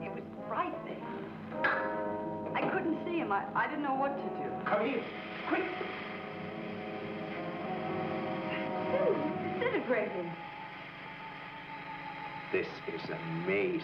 It was frightening. I couldn't see him. I didn't know what to do. Come here, quick. Disintegrating. This is amazing.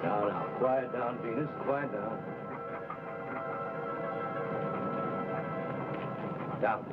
Now, quiet down, Venus. Quiet down. Down.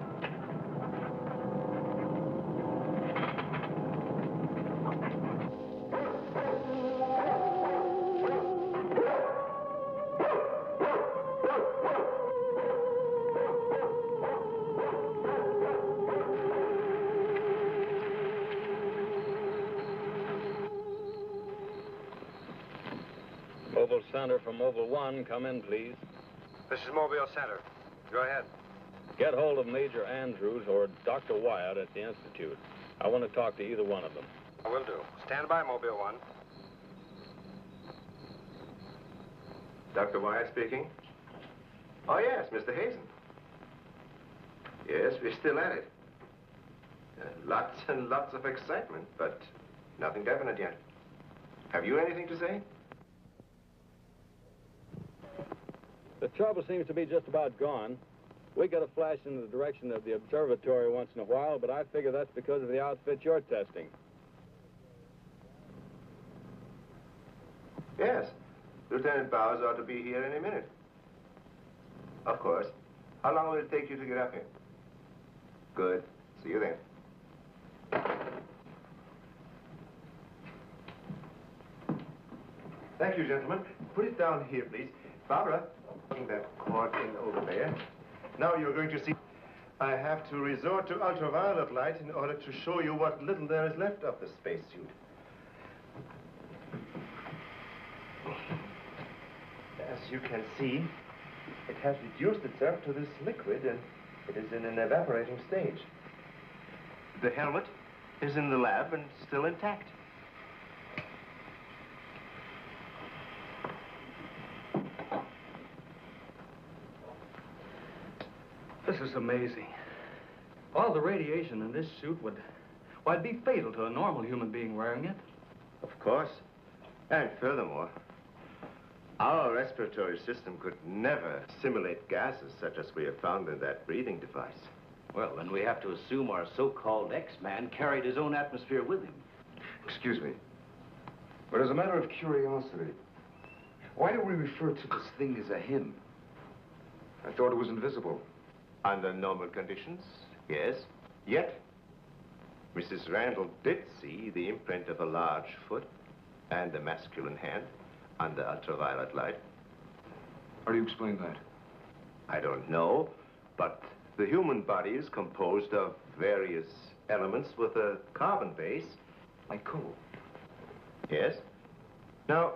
Mobile Center from Mobile 1, come in, please. This is Mobile Center. Go ahead. Get hold of Major Andrews or Dr. Wyatt at the Institute. I want to talk to either one of them. I will do. Stand by, Mobile 1. Dr. Wyatt speaking. Oh, yes, Mr. Hazen. Yes, we're still at it. Lots and lots of excitement, but nothing definite yet. Have you anything to say? The trouble seems to be just about gone. We get a flash in the direction of the observatory once in a while, but I figure that's because of the outfit you're testing. Yes. Lieutenant Bowers ought to be here any minute. Of course. How long will it take you to get up here? Good. See you then. Thank you, gentlemen. Put it down here, please. Barbara, putting that cord in over there. Now you're going to see. I have to resort to ultraviolet light in order to show you what little there is left of the spacesuit. As you can see, it has reduced itself to this liquid, and it is in an evaporating stage. The helmet is in the lab and still intact. This is amazing. All the radiation in this suit would, well, it'd be fatal to a normal human being wearing it. Of course. And furthermore, our respiratory system could never simulate gases such as we have found in that breathing device. Well, then we have to assume our so-called X-Man carried his own atmosphere with him. Excuse me, but as a matter of curiosity, why do we refer to this thing as a him? I thought it was invisible. Under normal conditions, yes. Yet, Mrs. Randall did see the imprint of a large foot and a masculine hand under ultraviolet light. How do you explain that? I don't know, but the human body is composed of various elements with a carbon base. Like coal? Yes. Now,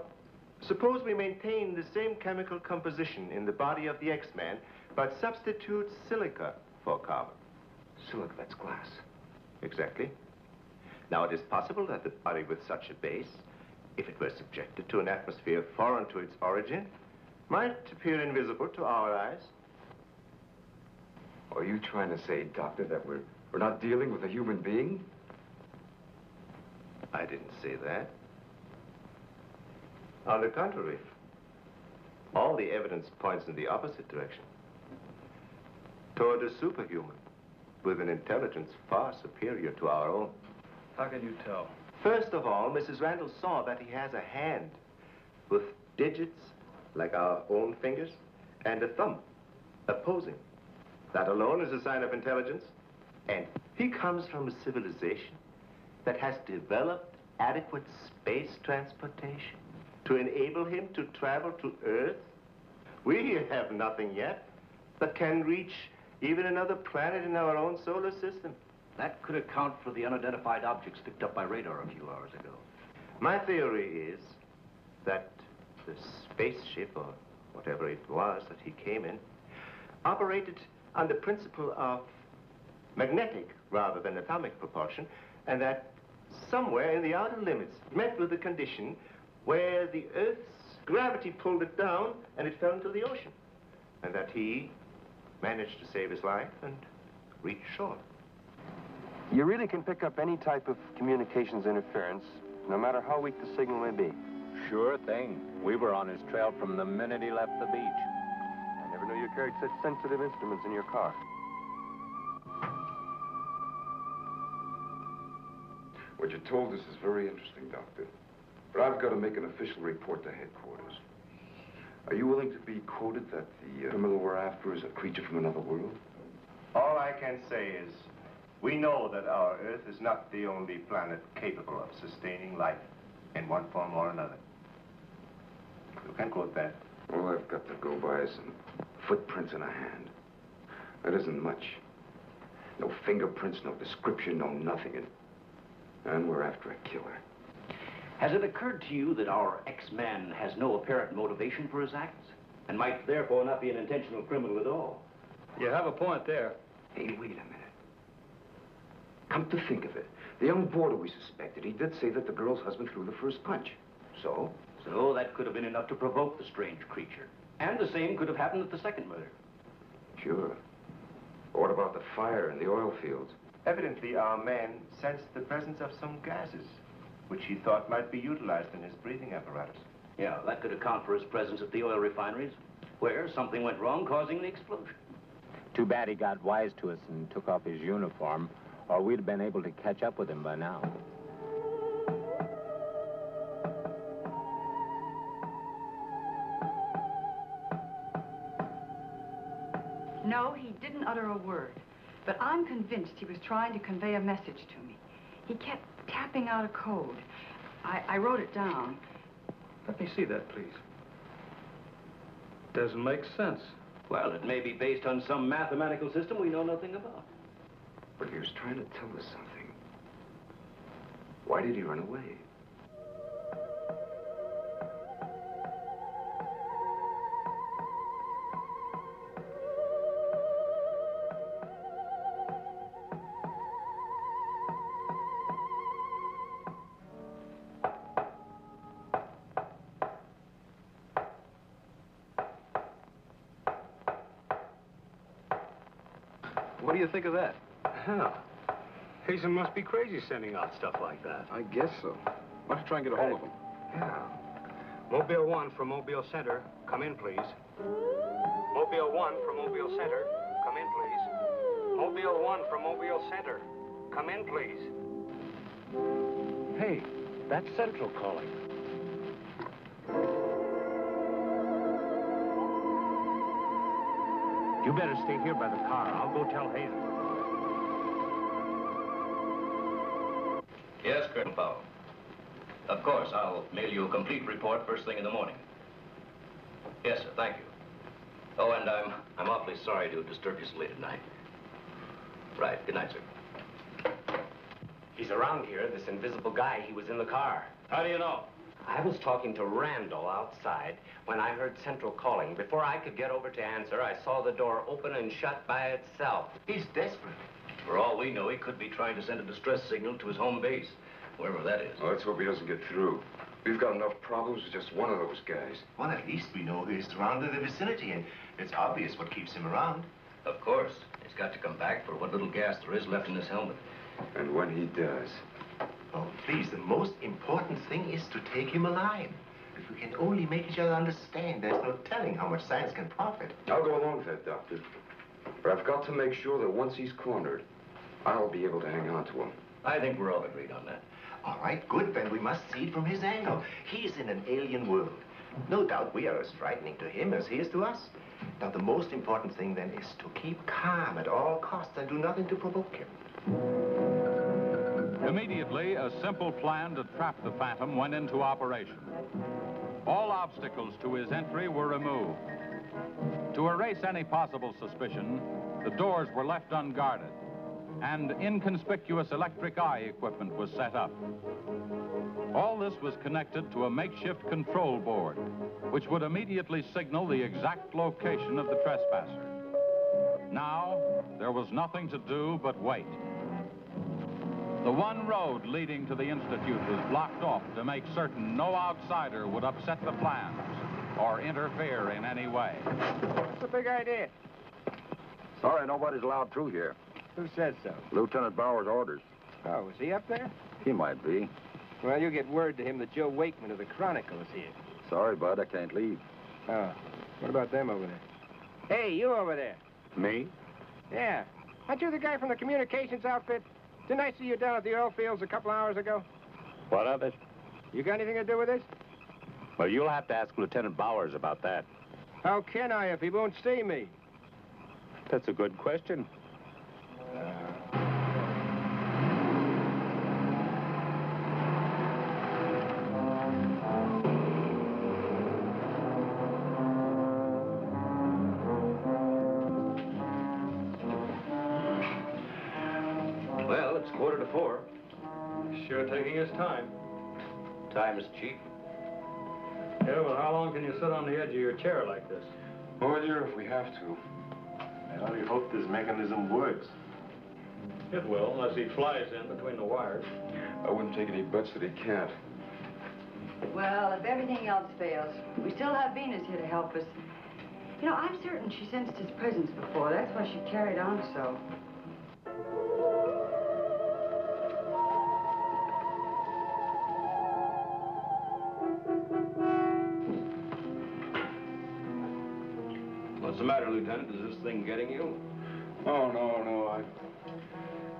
suppose we maintain the same chemical composition in the body of the X-Man, but substitute silica for carbon. Silica, that's glass. Exactly. Now, it is possible that the body with such a base, if it were subjected to an atmosphere foreign to its origin, might appear invisible to our eyes. Are you trying to say, Doctor, that we're not dealing with a human being? I didn't say that. On the contrary, all the evidence points in the opposite direction. Toward a superhuman with an intelligence far superior to our own. How can you tell? First of all, Mrs. Randall saw that he has a hand with digits like our own fingers and a thumb opposing. That alone is a sign of intelligence. And he comes from a civilization that has developed adequate space transportation to enable him to travel to Earth. We have nothing yet that can reach even another planet in our own solar system. That could account for the unidentified objects picked up by radar a few hours ago. My theory is that the spaceship, or whatever it was that he came in, operated on the principle of magnetic rather than atomic propulsion, and that somewhere in the outer limits met with a condition where the Earth's gravity pulled it down and it fell into the ocean, and that he managed to save his life and reach shore. You really can pick up any type of communications interference, no matter how weak the signal may be. Sure thing. We were on his trail from the minute he left the beach. I never knew you carried such sensitive instruments in your car. What you told us is very interesting, Doctor. But I've got to make an official report to headquarters. Are you willing to be quoted that the criminal we're after is a creature from another world? All I can say is, we know that our Earth is not the only planet capable of sustaining life in one form or another. You can quote that. All I've got to go by is some footprints in a hand. That isn't much. No fingerprints, no description, no nothing. And we're after a killer. Has it occurred to you that our X-Man has no apparent motivation for his acts, and might therefore not be an intentional criminal at all? You have a point there. Hey, wait a minute. Come to think of it, the young boarder we suspected, he did say that the girl's husband threw the first punch. So? So that could have been enough to provoke the strange creature. And the same could have happened at the second murder. Sure. But what about the fire in the oil fields? Evidently, our man sensed the presence of some gases, which he thought might be utilized in his breathing apparatus. Yeah, that could account for his presence at the oil refineries, where something went wrong, causing the explosion. Too bad he got wise to us and took off his uniform, or we'd have been able to catch up with him by now. No, he didn't utter a word. But I'm convinced he was trying to convey a message to me. He kept tapping out a code. I wrote it down. Let me see that, please. Doesn't make sense. Well, it may be based on some mathematical system we know nothing about. But he was trying to tell us something. Why did he run away? What do you think of that? Hell, Hazen must be crazy sending out stuff like that. I guess so. Why don't you try and get a hold of him? Yeah. Mobile 1 from Mobile Center, come in, please. Mobile 1 from Mobile Center, come in, please. Mobile 1 from Mobile Center, come in, please. Hey, that's Central calling. You better stay here by the car. I'll go tell Hazen. Yes, Colonel Powell. Of course, I'll mail you a complete report first thing in the morning. Yes, sir, thank you. Oh, and I'm awfully sorry to disturb you so late at night. Right, good night, sir. He's around here, this invisible guy. He was in the car. How do you know? I was talking to Randall outside when I heard Central calling. Before I could get over to answer, I saw the door open and shut by itself. He's desperate. For all we know, he could be trying to send a distress signal to his home base, wherever that is. Well, let's hope he doesn't get through. We've got enough problems with just one of those guys. Well, at least we know he's around in the vicinity, and it's obvious what keeps him around. Of course. He's got to come back for what little gas there is left in his helmet. And when he does... Oh, please, the most important thing is to take him alive. If we can only make each other understand, there's no telling how much science can profit. I'll go along with that, Doctor. But I've got to make sure that once he's cornered, I'll be able to hang on to him. I think we're all agreed on that. All right, good. Then we must see it from his angle. He's in an alien world. No doubt we are as frightening to him as he is to us. Now, the most important thing then is to keep calm at all costs and do nothing to provoke him. Immediately, a simple plan to trap the Phantom went into operation. All obstacles to his entry were removed. To erase any possible suspicion, the doors were left unguarded, and inconspicuous electric eye equipment was set up. All this was connected to a makeshift control board, which would immediately signal the exact location of the trespasser. Now, there was nothing to do but wait. The one road leading to the Institute was blocked off to make certain no outsider would upset the plans or interfere in any way. What's the big idea? Sorry, nobody's allowed through here. Who says so? Lieutenant Bauer's orders. Oh, is he up there? He might be. Well, you get word to him that Joe Wakeman of the Chronicle is here. Sorry, bud, I can't leave. Oh, what about them over there? Hey, you over there. Me? Yeah. Aren't you the guy from the communications outfit? Didn't I see you down at the oil fields a couple hours ago? What of it? You got anything to do with this? Well, you'll have to ask Lieutenant Bowers about that. How can I if he won't see me? That's a good question. Well, it's 4:45. Sure taking his time. Time is cheap. Yeah, well, how long can you sit on the edge of your chair like this? All year if we have to. Well, we hope this mechanism works. It will, unless he flies in between the wires. I wouldn't take any bets that he can't. Well, if everything else fails, we still have Venus here to help us. You know, I'm certain she sensed his presence before. That's why she carried on so. What's the matter, Lieutenant? Is this thing getting you? Oh, no. I'm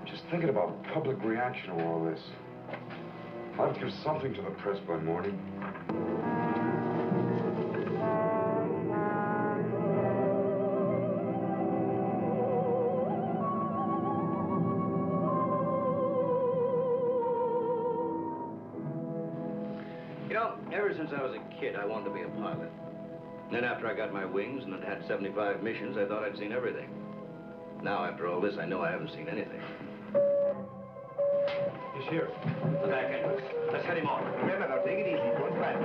just thinking about public reaction to all this. I'd give something to the press by morning. You know, ever since I was a kid, I wanted to be a pilot. Then after I got my wings and had 75 missions, I thought I'd seen everything. Now, after all this, I know I haven't seen anything. He's here. The back entrance. Let's head him off. Remember, now, take it easy. Don't crash.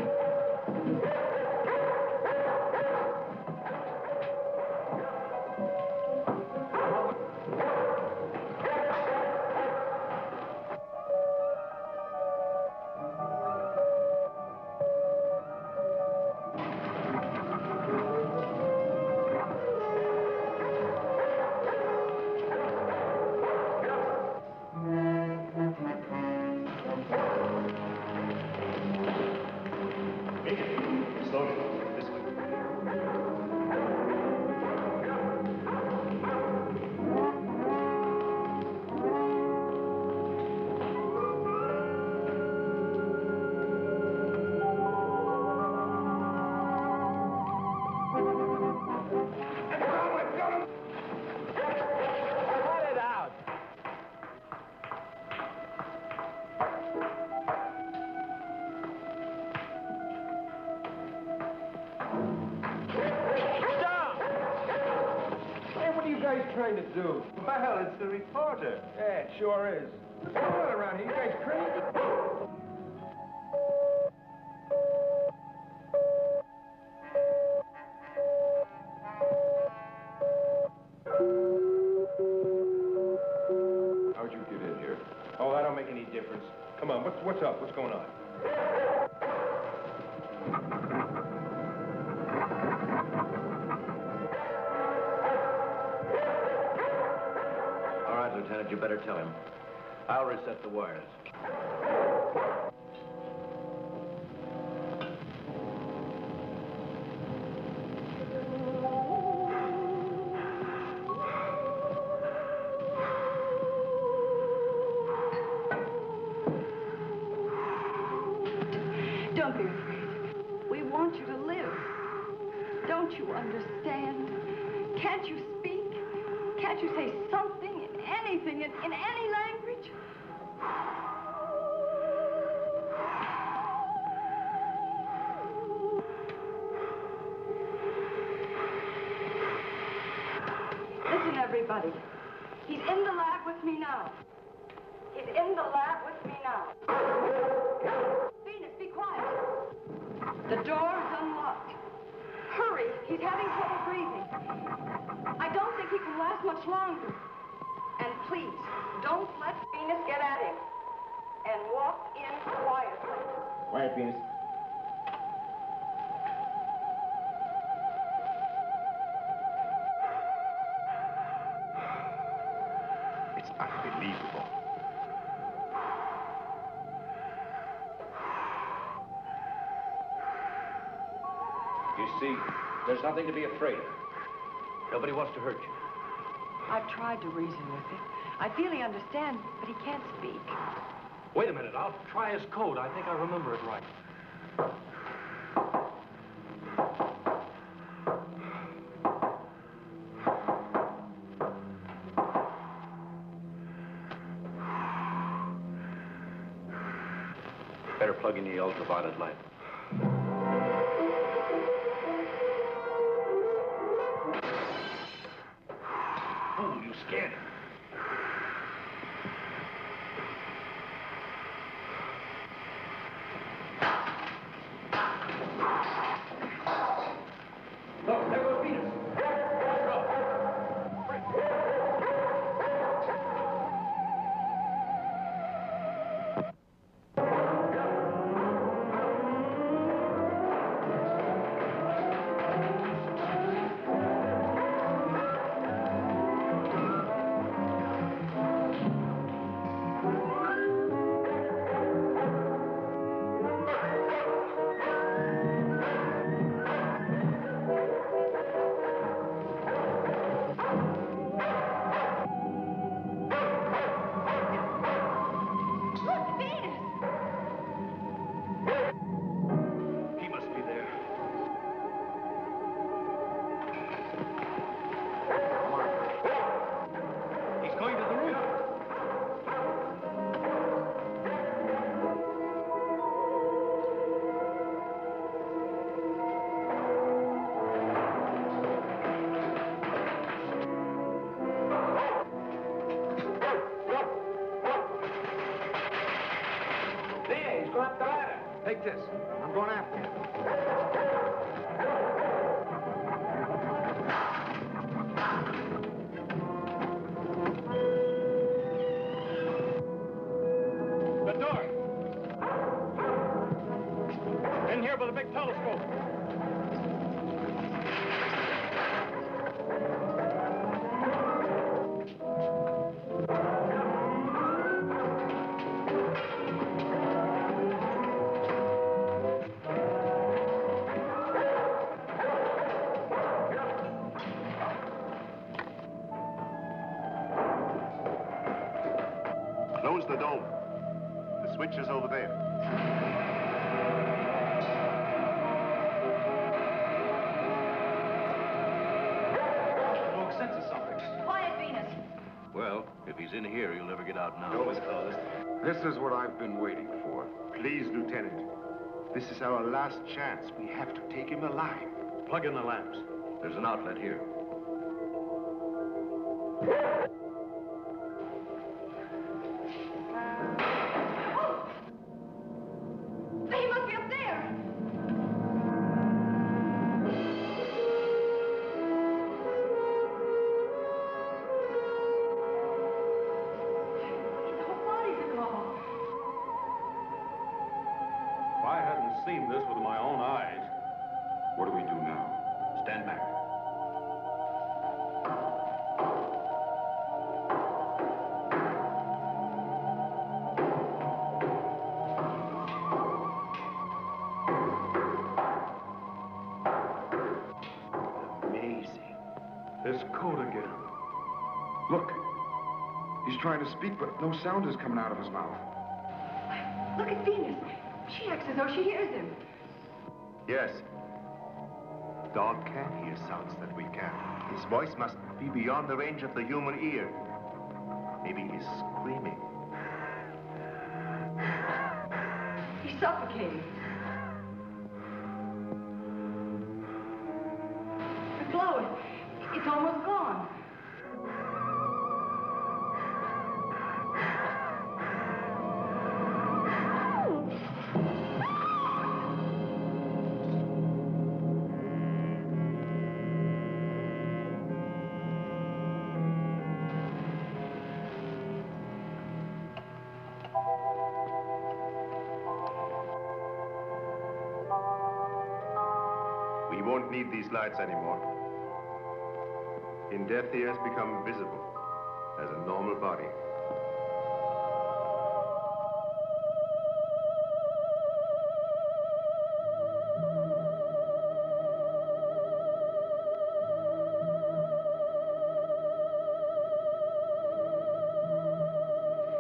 Trying to do? Well, it's the reporter. Yeah, it sure is. What's going on around here? You guys crazy? How'd you get in here? Oh, that don't make any difference. Come on, what's up? What's going on? All right, Lieutenant, you better tell him. I'll reset the wires. Don't be afraid. We want you to live. Don't you understand? Can't you speak? Can't you say something, in anything, in any language? Listen, everybody. He's in the lab with me now. He's in the lab with me now. Venus, be quiet. The door is unlocked. Hurry, he's having trouble breathing. I don't think he can last much longer. And please, don't let Venus get at him. And walk in quietly. Quiet, Venus. It's unbelievable. You see, there's nothing to be afraid of. Nobody wants to hurt you. I've tried to reason with him. I feel he understands, but he can't speak. Wait a minute, I'll try his code. I think I remember it right. Better plug in the ultraviolet light. Oh, you scared him. Look, there goes Venus. Look, Venus! He must be there. Come on. He's going to the roof. There, he's going up the ladder. Take this. I'm going after him. The door. In here with a big telescope. Close the dome. The switch is over there. Wrong sense of something. Quiet, Venus. Well, if he's in here, he'll never get out now. Door was closed. This is what I've been waiting for. Please, Lieutenant. This is our last chance. We have to take him alive. Plug in the lamps. There's an outlet here. He must be up there. His whole body's gone. If I hadn't seen this with my own eyes. What do we do now? Stand back. Amazing. This code again. Look. He's trying to speak, but no sound is coming out of his mouth. Look at Venus. She acts as though she hears him. Yes. Dog can hear sounds that we can. His voice must be beyond the range of the human ear. Maybe he's screaming. He's suffocating. The glow, it's almost gone. We won't need these lights anymore. In death, he has become visible as a normal body.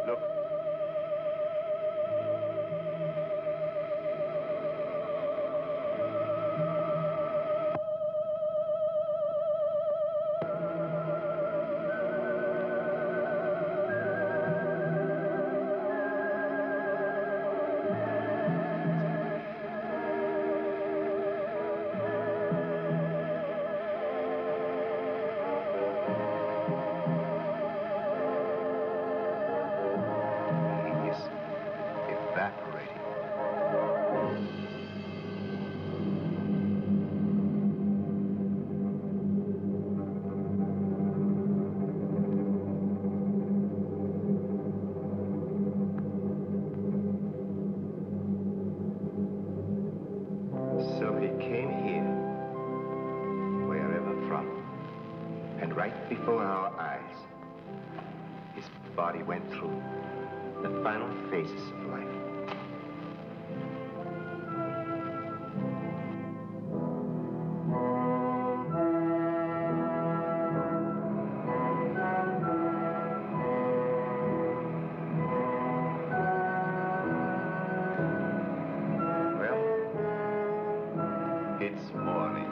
Look. He is evaporating. So he came here, wherever from, and right before our eyes, his body went through the final phases of life. Well, it's morning.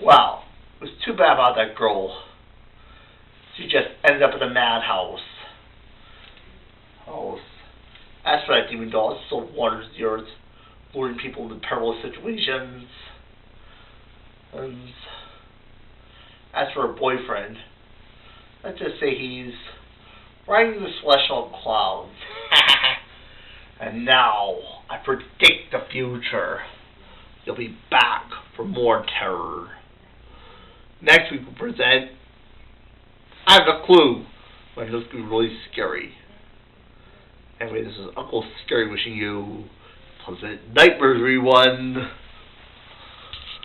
Wow, it was too bad about that girl. She just ended up in a madhouse. Oh, as for that demon doll, it still wanders the earth, luring people into perilous situations. And as for her boyfriend, let's just say he's riding the celestial clouds. And now, I predict the future. You'll be back for more terror. Next week we'll present I Have a Clue, but it's going to be really scary. Anyway, this is Uncle Scary wishing you pleasant nightmares, everyone.